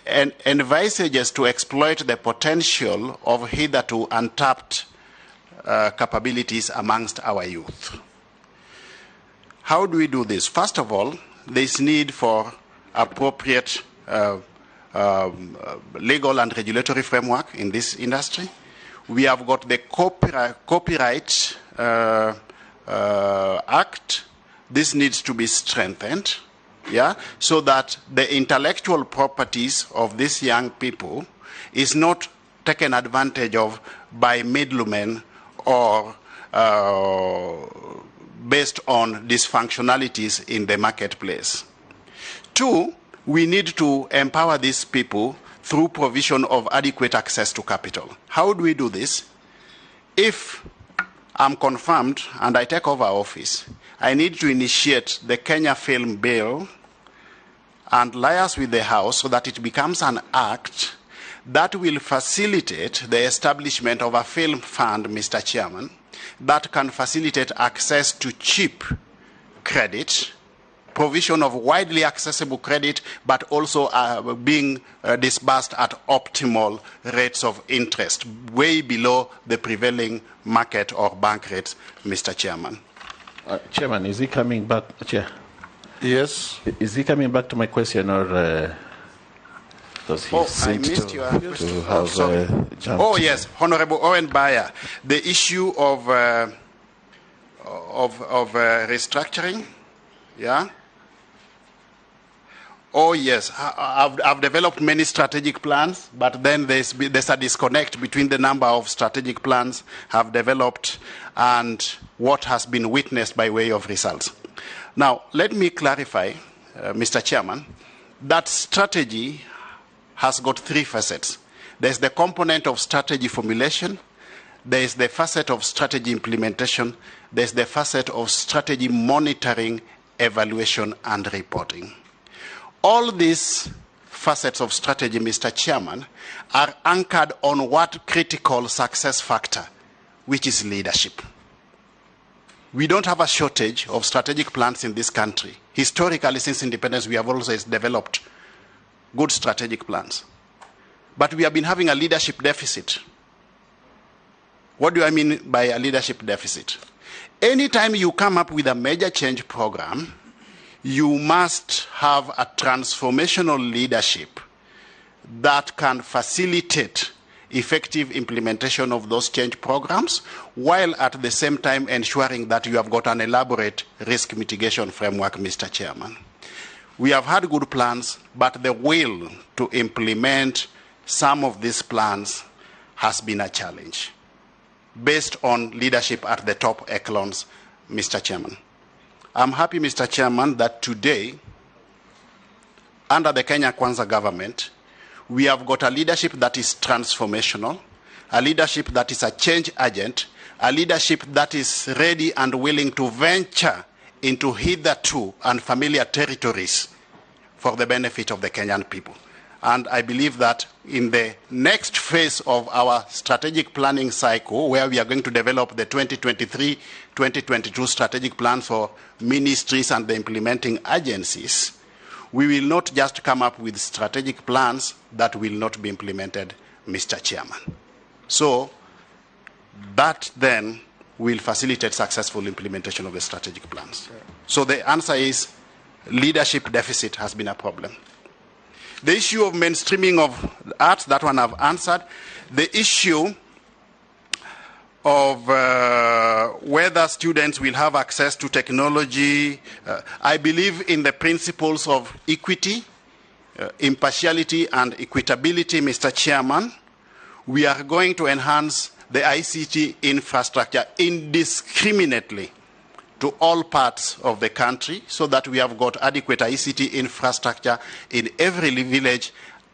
A: envisages to exploit the potential of hitherto untapped capabilities amongst our youth. How do we do this? First of all, there is need for appropriate legal and regulatory framework in this industry. We have got the Copyright Act. This needs to be strengthened, so that the intellectual properties of these young people is not taken advantage of by middlemen or based on dysfunctionalities in the marketplace. Two, we need to empower these people through provision of adequate access to capital. How do we do this? If I'm confirmed and I take over office, I need to initiate the Kenya Film Bill and liaise with the House so that it becomes an act that will facilitate the establishment of a film fund, Mr. Chairman, that can facilitate access to cheap credit, provision of widely accessible credit, but also being disbursed at optimal rates of interest, way below the prevailing market or bank rates, Mr. Chairman.
J: Chairman, is he coming back? Chair?
B: Yes.
J: Is he coming back to my question, or does he seem to have jumped?
A: Oh, yes, Honorable Owen Bayer. The issue of restructuring, yeah? Oh, yes, I've developed many strategic plans, but then there's a disconnect between the number of strategic plans I've developed and what has been witnessed by way of results. Now, let me clarify, Mr. Chairman, that strategy has got three facets. There's the component of strategy formulation, there's the facet of strategy implementation, there's the facet of strategy monitoring, evaluation, and reporting. All these facets of strategy, Mr. Chairman, are anchored on what critical success factor, which is leadership. We don't have a shortage of strategic plans in this country. Historically, since independence, we have always developed good strategic plans. But we have been having a leadership deficit. What do I mean by a leadership deficit? Anytime you come up with a major change program, you must have a transformational leadership that can facilitate effective implementation of those change programs, while at the same time ensuring that you have got an elaborate risk mitigation framework, Mr. Chairman. We have had good plans, but the will to implement some of these plans has been a challenge, based on leadership at the top echelons, Mr. Chairman. I'm happy, Mr. Chairman, that today, under the Kenya Kwanza government, we have got a leadership that is transformational, a leadership that is a change agent, a leadership that is ready and willing to venture into hitherto unfamiliar territories for the benefit of the Kenyan people. And I believe that in the next phase of our strategic planning cycle, where we are going to develop the 2023-2022 strategic plan for ministries and the implementing agencies, we will not just come up with strategic plans that will not be implemented, Mr. Chairman. So that then will facilitate successful implementation of the strategic plans. So the answer is leadership deficit has been a problem. The issue of mainstreaming of arts, that one I've answered. The issue of whether students will have access to technology. I believe in the principles of equity, impartiality, and equitability, Mr. Chairman. We are going to enhance the ICT infrastructure indiscriminately to all parts of the country so that we have got adequate ICT infrastructure in every village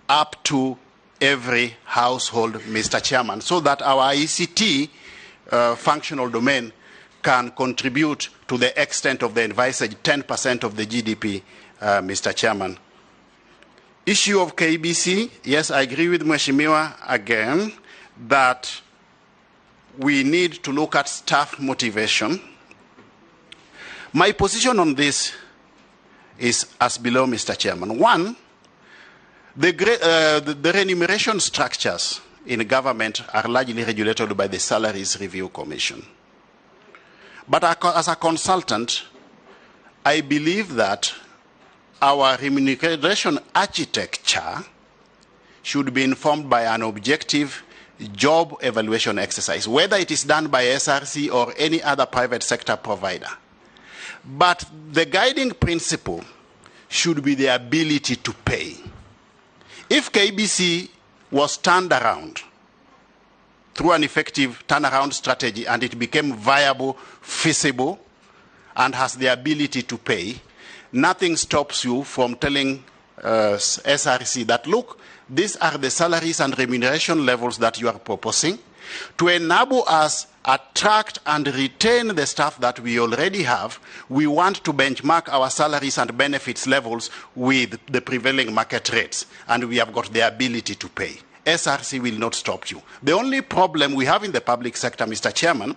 A: up to every household, Mr. Chairman, so that our ICT functional domain can contribute to the extent of the envisaged 10% of the GDP, Mr. Chairman. Issue of KBC, yes, I agree with Mheshimiwa again that we need to look at staff motivation. My position on this is as below, Mr. Chairman. One, the remuneration structures in government are largely regulated by the Salaries Review Commission. But as a consultant, I believe that our remuneration architecture should be informed by an objective job evaluation exercise, whether it is done by SRC or any other private sector provider. But the guiding principle should be the ability to pay. If KBC was turned around through an effective turnaround strategy and it became viable, feasible, and has the ability to pay, nothing stops you from telling SRC that, look, these are the salaries and remuneration levels that you are proposing to enable us attract and retain the staff that we already have. We want to benchmark our salaries and benefits levels with the prevailing market rates, and we have got the ability to pay. SRC will not stop you. The only problem we have in the public sector, Mr. Chairman,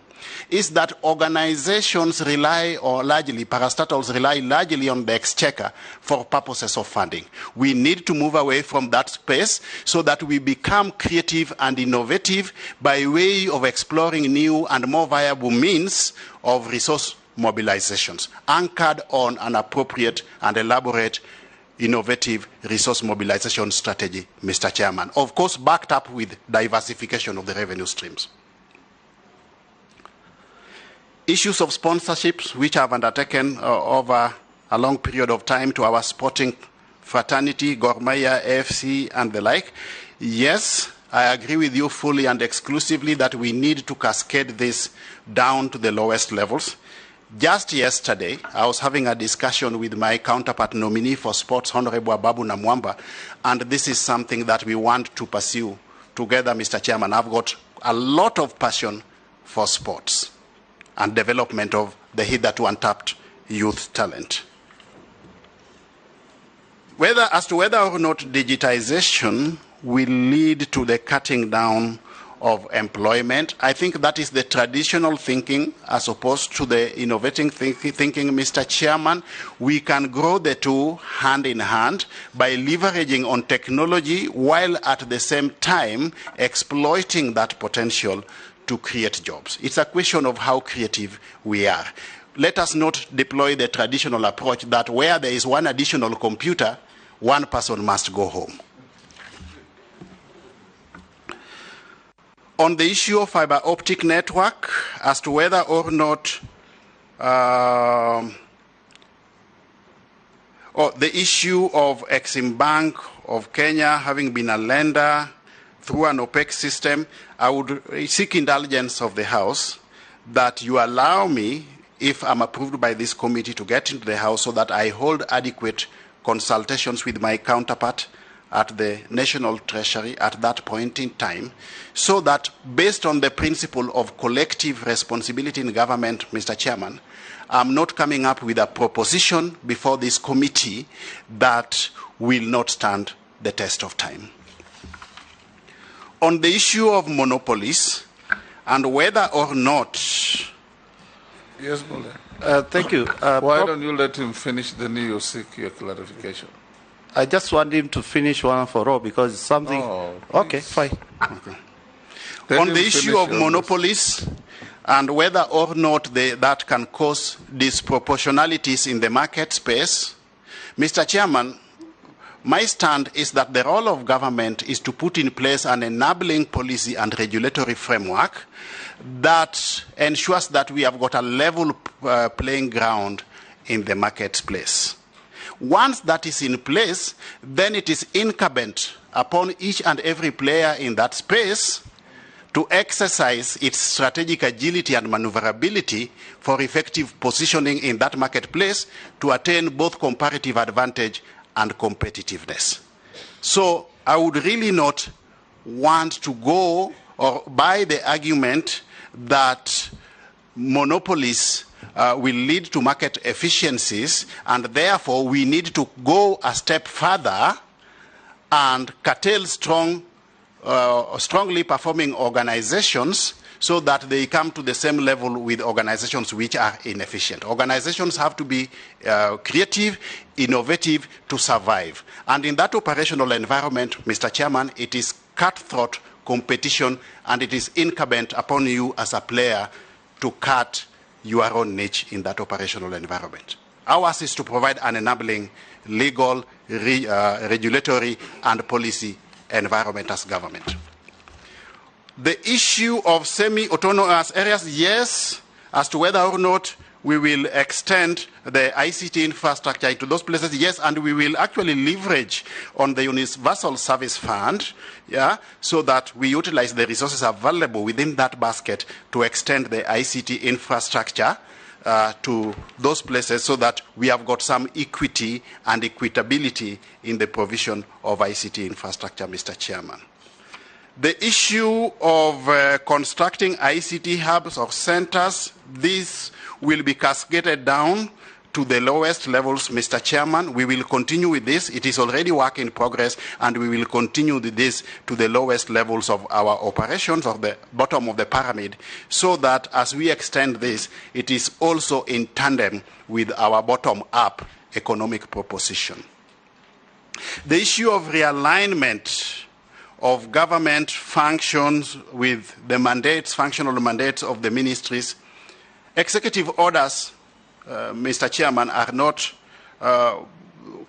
A: is that organizations rely, or largely, parastatals rely largely on the exchequer for purposes of funding. We need to move away from that space so that we become creative and innovative by way of exploring new and more viable means of resource mobilizations, anchored on an appropriate and elaborate innovative resource mobilization strategy, Mr. Chairman. Of course, backed up with diversification of the revenue streams. Issues of sponsorships, which I've undertaken over a long period of time to our sporting fraternity, Gor Mahia, AFC, and the like. Yes, I agree with you fully and exclusively that we need to cascade this down to the lowest levels. Just yesterday, I was having a discussion with my counterpart nominee for sports, Honorable Ababu Namwamba, and this is something that we want to pursue together, Mr. Chairman. I've got a lot of passion for sports and development of the hitherto untapped youth talent. As to whether or not digitization will lead to the cutting down of employment, I think that is the traditional thinking as opposed to the innovating thinking, Mr. Chairman. We can grow the two hand in hand by leveraging on technology while at the same time exploiting that potential to create jobs. It's a question of how creative we are. Let us not deploy the traditional approach that where there is one additional computer, one person must go home. On the issue of fiber optic network, as to whether or not, or the issue of Exim Bank of Kenya having been a lender through an opaque system, I would seek indulgence of the House that you allow me, if I'm approved by this committee, to get into the House so that I hold adequate consultations with my counterpart at the National Treasury at that point in time, so that based on the principle of collective responsibility in government, Mr. Chairman, I'm not coming up with a proposition before this committee that will not stand the test of time. On the issue of monopolies and whether or not...
B: Yes, Mole.
I: Thank you.
B: Why don't you let him finish, then you seek your clarification?
I: I just want him to finish one for all because it's something...
B: Oh,
I: okay, fine.
B: Okay.
A: On the issue of monopolies and whether or not that can cause disproportionalities in the market space, Mr. Chairman, My stand is that the role of government is to put in place an enabling policy and regulatory framework that ensures that we have got a level playing ground in the marketplace. Once that is in place, then it is incumbent upon each and every player in that space to exercise its strategic agility and maneuverability for effective positioning in that marketplace to attain both comparative advantage and competitiveness. So I would really not want to go or buy the argument that monopolies will lead to market efficiencies, and therefore we need to go a step further and curtail strongly performing organizations so that they come to the same level with organizations which are inefficient. Organizations have to be creative, innovative to survive. And in that operational environment, Mr. Chairman, it is cutthroat competition, and it is incumbent upon you as a player to cut your own niche in that operational environment. Ours is to provide an enabling legal, regulatory, and policy environment as government. The issue of semi-autonomous areas, yes, as to whether or not we will extend the ICT infrastructure into those places, yes, and we will actually leverage on the Universal Service Fund, so that we utilize the resources available within that basket to extend the ICT infrastructure to those places so that we have got some equity and equitability in the provision of ICT infrastructure, Mr. Chairman. The issue of constructing ICT hubs or centers, this will be cascaded down to the lowest levels, Mr. Chairman. We will continue with this. It is already work in progress, and we will continue with this to the lowest levels of our operations, of the bottom of the pyramid, so that as we extend this, it is also in tandem with our bottom-up economic proposition. The issue of realignment of government functions with the mandates, functional mandates of the ministries. Executive orders, Mr. Chairman, are not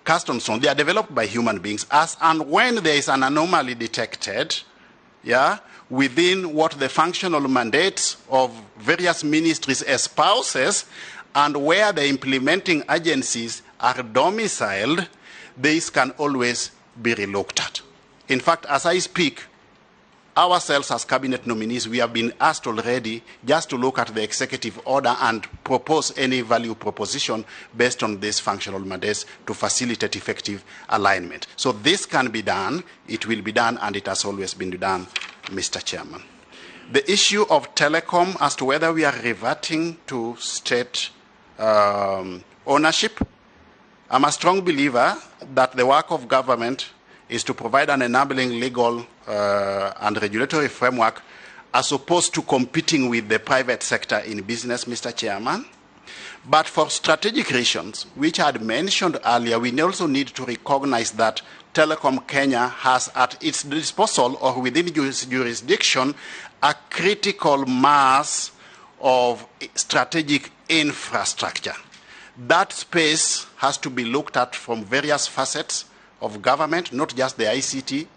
A: cast on stone. They are developed by human beings. As and when there is an anomaly detected, within what the functional mandates of various ministries espouses, and where the implementing agencies are domiciled, this can always be relooked at. In fact, as I speak, ourselves as cabinet nominees, we have been asked already just to look at the executive order and propose any value proposition based on these functional mandates to facilitate effective alignment. So this can be done, it will be done, and it has always been done, Mr. Chairman. The issue of telecom as to whether we are reverting to state ownership, I'm a strong believer that the work of government is to provide an enabling legal and regulatory framework as opposed to competing with the private sector in business, Mr. Chairman. But for strategic reasons, which I had mentioned earlier, we also need to recognize that Telecom Kenya has at its disposal or within its jurisdiction a critical mass of strategic infrastructure. That space has to be looked at from various facets of government, not just the ICT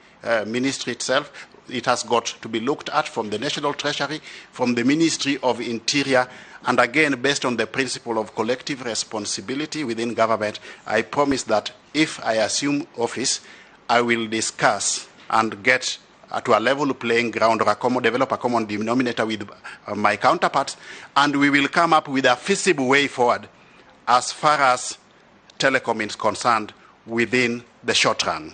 A: ministry itself. It has got to be looked at from the National Treasury, from the Ministry of Interior, and again, based on the principle of collective responsibility within government, I promise that if I assume office, I will discuss and get to a level playing ground or develop a common denominator with my counterparts, and we will come up with a feasible way forward as far as telecom is concerned within the short run.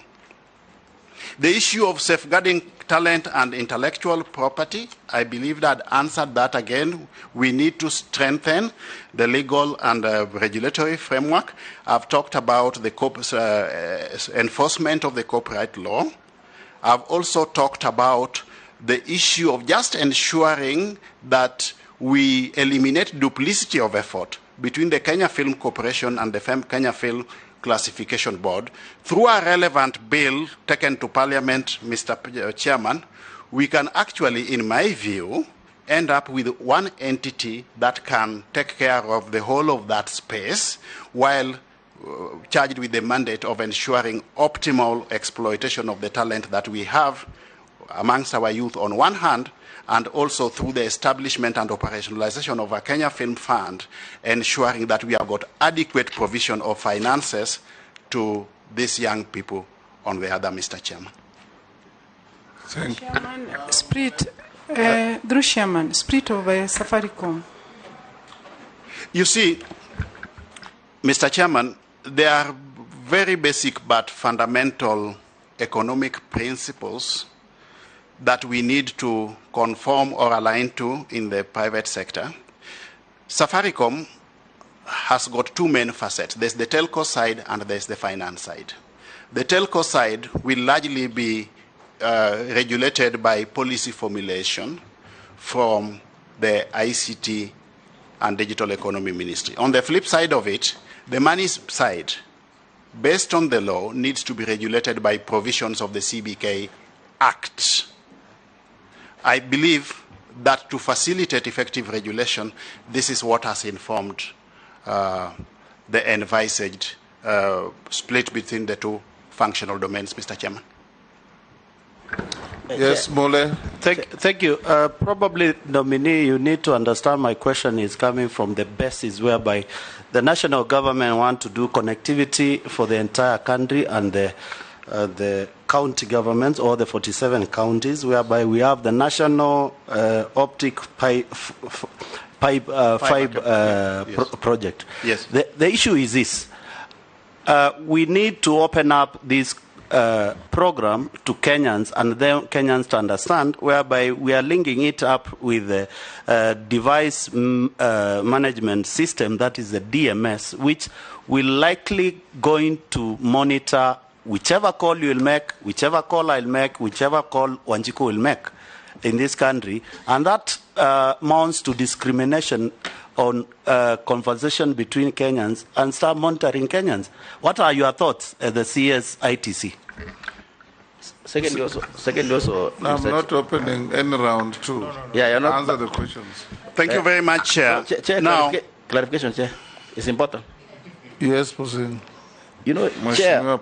A: The issue of safeguarding talent and intellectual property, I believe that answered that again. We need to strengthen the legal and regulatory framework. I've talked about the enforcement of the copyright law. I've also talked about the issue of just ensuring that we eliminate duplicity of effort between the Kenya Film Corporation and the Kenya Film Classification Board. Through a relevant bill taken to Parliament, Mr. Chairman, we can actually, in my view, end up with one entity that can take care of the whole of that space while charged with the mandate of ensuring optimal exploitation of the talent that we have amongst our youth on one hand, and also through the establishment and operationalization of a Kenya Film Fund, ensuring that we have got adequate provision of finances to these young people on the other, Mr. Chairman.
Q: Thank you. Chairman, spirit, through Chairman, spirit of Safaricom.
A: You see, Mr. Chairman, there are very basic but fundamental economic principles that we need to conform or align to in the private sector. Safaricom has got two main facets. There's the telco side and there's the finance side. The telco side will largely be regulated by policy formulation from the ICT and Digital Economy Ministry. On the flip side of it, the money side, based on the law, needs to be regulated by provisions of the CBK Act. I believe that to facilitate effective regulation, this is what has informed the envisaged split between the two functional domains, Mr. Chairman.
B: Yes, Mole.
R: Thank you. Probably, nominee, you need to understand my question is coming from the basis whereby the national government want to do connectivity for the entire country, and the county governments, or the 47 counties, whereby we have the national optic project.
A: Yes.
R: The issue is this. We need to open up this program to Kenyans, and then Kenyans to understand, whereby we are linking it up with the device management system, that is the DMS, which will likely going to monitor whichever call you will make, whichever call I'll make, whichever call Wanjiku will make in this country, and that amounts to discrimination on conversation between Kenyans, and start monitoring Kenyans. What are your thoughts at the CSITC?
O: Secondly, also,
B: I'm not opening any round two.
O: No. Yeah, you're not.
B: Answer the questions.
A: Thank you very much, Chair.
O: Chair,
A: now,
O: clarification, Chair. It's important.
B: Yes, Posing.
O: You know, Chair.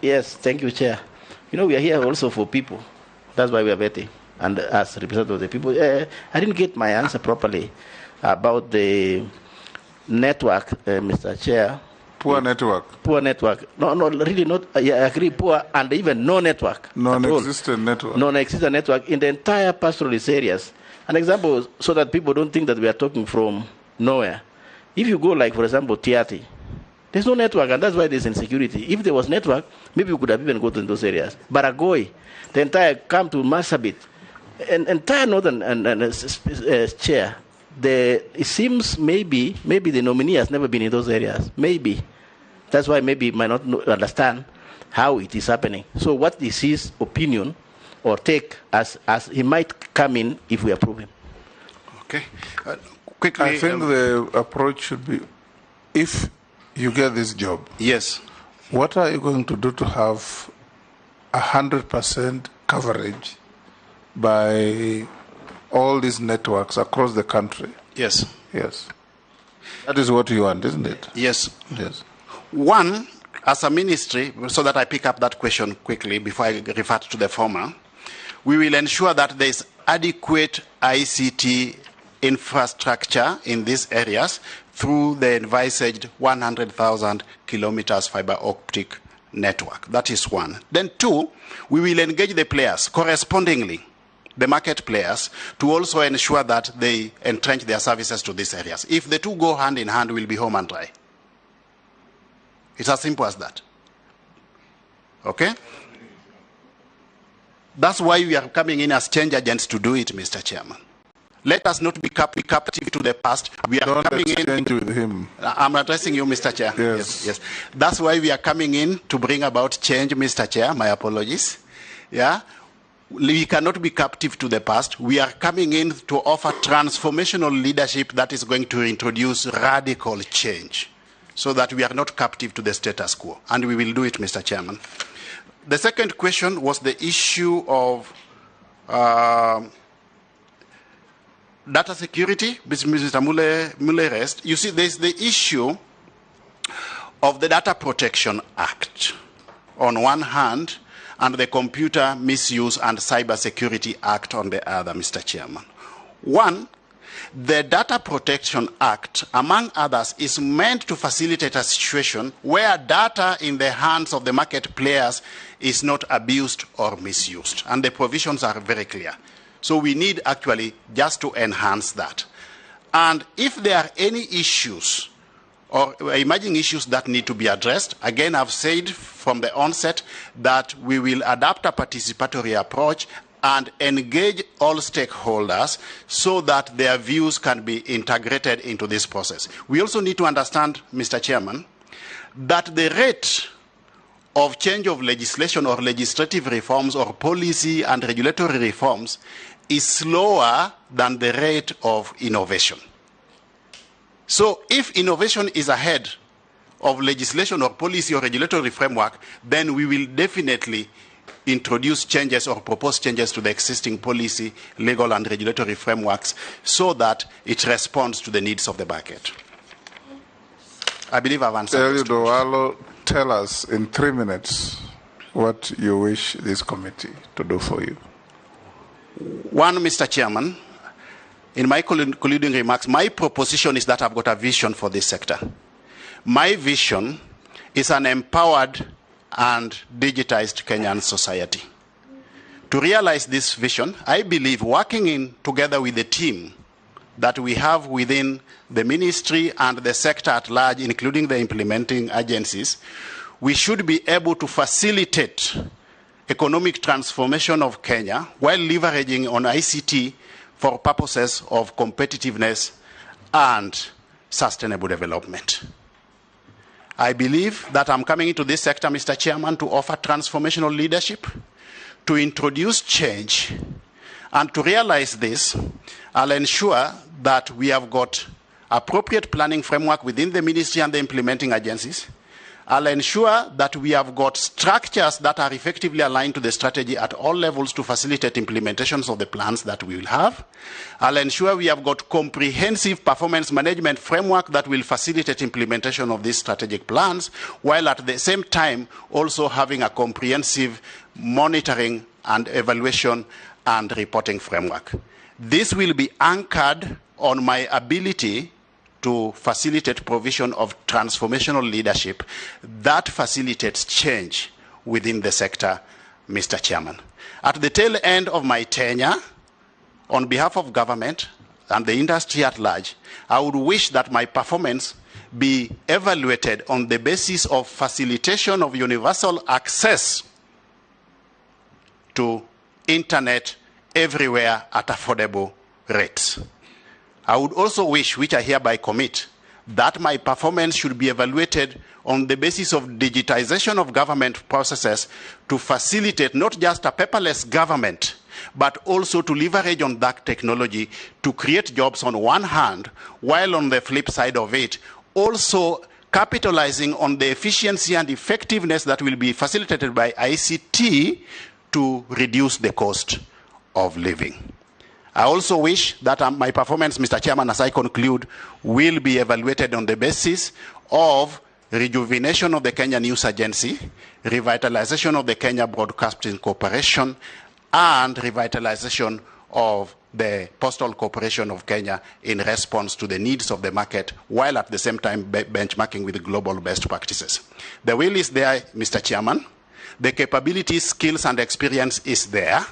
O: Yes, thank you, Chair. You know, we are here also for people. That's why we are vetting. And as representative of the people, I didn't get my answer properly about the network, Mr. Chair.
B: Poor network.
O: Poor network. No, really not. I agree, poor and even no network.
B: Non-existent network.
O: Non-existent network in the entire pastoralist areas. An example, so that people don't think that we are talking from nowhere. If you go, like, for example, Tiati, there's no network, and that's why there's insecurity. If there was network, maybe we could have even gone to those areas. But Agoi, the entire, come to Marsabit, entire northern chair, it seems maybe the nominee has never been in those areas. Maybe. That's why maybe he might not understand how it is happening. So what is his opinion or take as he might come in if we approve him?
A: Okay. Quickly.
B: I think the approach should be, if you get this job.
A: Yes.
B: What are you going to do to have 100% coverage by all these networks across the country?
A: Yes.
B: Yes. That is what you want, isn't it?
A: Yes.
B: Yes.
A: One, as a ministry, so that I pick up that question quickly before I refer to the former, we will ensure that there is adequate ICT infrastructure in these areas through the envisaged 100,000 kilometers fiber optic network. That is one. Then two, we will engage the players correspondingly, the market players, to also ensure that they entrench their services to these areas. If the two go hand in hand, we'll be home and dry. It's as simple as that. Okay? That's why we are coming in as change agents to do it, Mr. Chairman. Let us not be captive to the past. We are
B: Don't
A: coming
B: exchange with him.
A: I'm addressing you, Mr. Chair.
B: Yes.
A: That's why we are coming in to bring about change, Mr. Chair. My apologies. Yeah. We cannot be captive to the past. We are coming in to offer transformational leadership that is going to introduce radical change so that we are not captive to the status quo. And we will do it, Mr. Chairman. The second question was the issue of data security, which Mr. Mule raised. You see, there's the issue of the Data Protection Act on one hand, and the Computer Misuse and Cybersecurity Act on the other, Mr. Chairman. One, the Data Protection Act, among others, is meant to facilitate a situation where data in the hands of the market players is not abused or misused. And the provisions are very clear. So we need actually just to enhance that. And if there are any issues or emerging issues that need to be addressed, again, I've said from the onset that we will adapt a participatory approach and engage all stakeholders so that their views can be integrated into this process. We also need to understand, Mr. Chairman, that the rate of change of legislation or legislative reforms or policy and regulatory reforms is slower than the rate of innovation. So if innovation is ahead of legislation or policy or regulatory framework, then we will definitely introduce changes or propose changes to the existing policy, legal and regulatory frameworks so that it responds to the needs of the market. I believe I've answered.
B: Inooro, tell us in 3 minutes what you wish this committee to do for you.
A: One, Mr. Chairman, in my concluding remarks, my proposition is that I've got a vision for this sector. My vision is an empowered and digitized Kenyan society. To realize this vision, I believe working together with the team that we have within the ministry and the sector at large, including the implementing agencies, we should be able to facilitate economic transformation of Kenya while leveraging on ICT for purposes of competitiveness and sustainable development. I believe that I'm coming into this sector, Mr. Chairman, to offer transformational leadership, to introduce change, and to realize this, I'll ensure that we have got appropriate planning framework within the ministry and the implementing agencies. I'll ensure that we have got structures that are effectively aligned to the strategy at all levels to facilitate implementations of the plans that we will have. I'll ensure we have got comprehensive performance management framework that will facilitate implementation of these strategic plans, while at the same time also having a comprehensive monitoring and evaluation and reporting framework. This will be anchored on my ability to facilitate provision of transformational leadership that facilitates change within the sector, Mr. Chairman. At the tail end of my tenure, on behalf of government and the industry at large, I would wish that my performance be evaluated on the basis of facilitation of universal access to internet everywhere at affordable rates. I would also wish, which I hereby commit, that my performance should be evaluated on the basis of digitization of government processes to facilitate not just a paperless government, but also to leverage on that technology to create jobs on one hand, while on the flip side of it, also capitalizing on the efficiency and effectiveness that will be facilitated by ICT to reduce the cost of living. I also wish that my performance, Mr. Chairman, as I conclude, will be evaluated on the basis of rejuvenation of the Kenya News Agency, revitalization of the Kenya Broadcasting Corporation, and revitalization of the Postal Corporation of Kenya in response to the needs of the market, while at the same time benchmarking with global best practices. The will is there, Mr. Chairman. The capabilities, skills, and experience is there.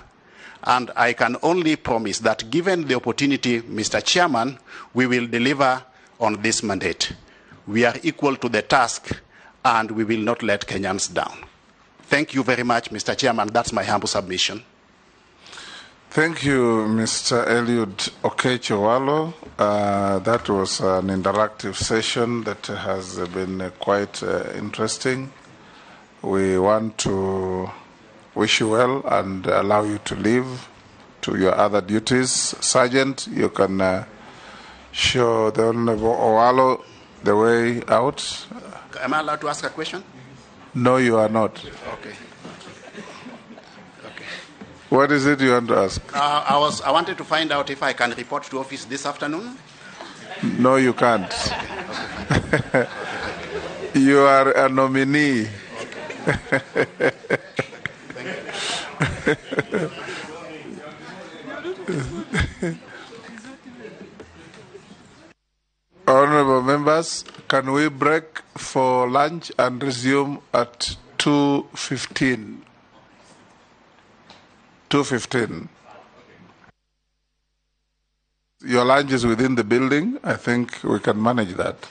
A: And I can only promise that given the opportunity, Mr. Chairman, we will deliver on this mandate. We are equal to the task, and we will not let Kenyans down. Thank you very much, Mr. Chairman. That's my humble submission.
B: Thank you, Mr. Eliud Okech-Owalo. That was an interactive session that has been quite interesting. We want to wish you well and allow you to leave to your other duties. Sergeant, you can show the Honorable Owalo the way out.
A: Am I allowed to ask a question?
B: No, you are not.
A: Okay.
B: What is it you want to ask?
A: I wanted to find out if I can report to office this afternoon.
B: No, you can't. You are a nominee. Honorable members, can we break for lunch and resume at 2:15? 2:15. Your lunch is within the building. I think we can manage that.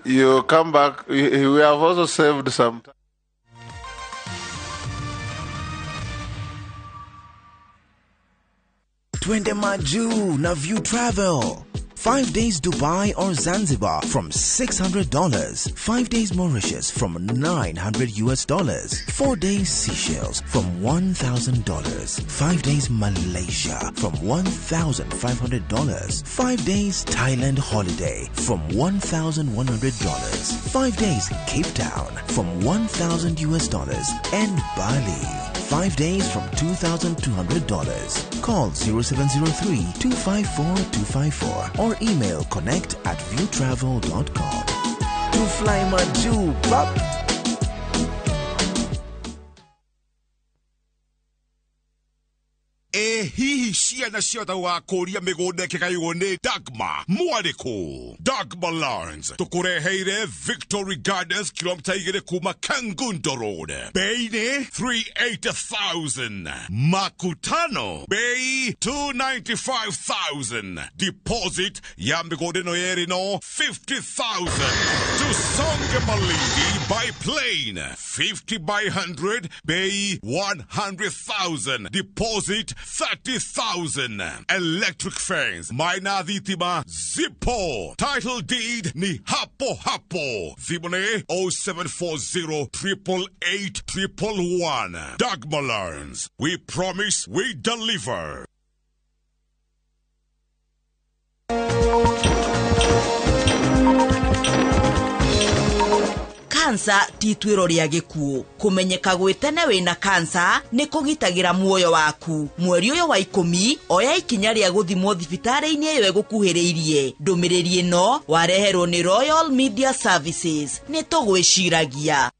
B: You come back. We have also saved some time.
S: Twende Maju na View Travel. 5 days Dubai or Zanzibar from $600. 5 days Mauritius from $900. 4 days Seychelles from $1,000. 5 days Malaysia from $1,500. 5 days Thailand holiday from $1,100. 5 days Cape Town from $1,000. And Bali. 5 days from $2,200. Call 0703-254-254 or email connect@viewtravel.com. To fly Maju, pop.
T: Hihi ciana ciothe wa kũria mĩgũnda ĩkĩgaywo nĩ Dagmar mwarĩkũ. Dagmar Lawrence tũkũreheire Victory Gardens kilomita 2 kuma Kangundo Road. Bei nĩ 380,000. Makutano bei 295,000. Deposit ya mĩgũnda ĩno yerĩ no 50,000. Tusonge Malindi by plane 50 by 100 bei 100,000. Deposit 30,000. Electric fence Maina Dhitima Zippo. Title deed ni hapo hapo. Zibone 0740 888 111. Dagmar Lawrence. We promise we deliver.
U: Kansa ti twiro ria gikuo. Kumenyeka gwitene wina kansa ni kugitagira muoyo waku. Mweri uyu wa 10 oya ikinya ria guthimwo thibitari-ini iyo egukuhiriirie. Ndumiriri ino wareherwo ni Royal Media Services. Ni tugwiciragia.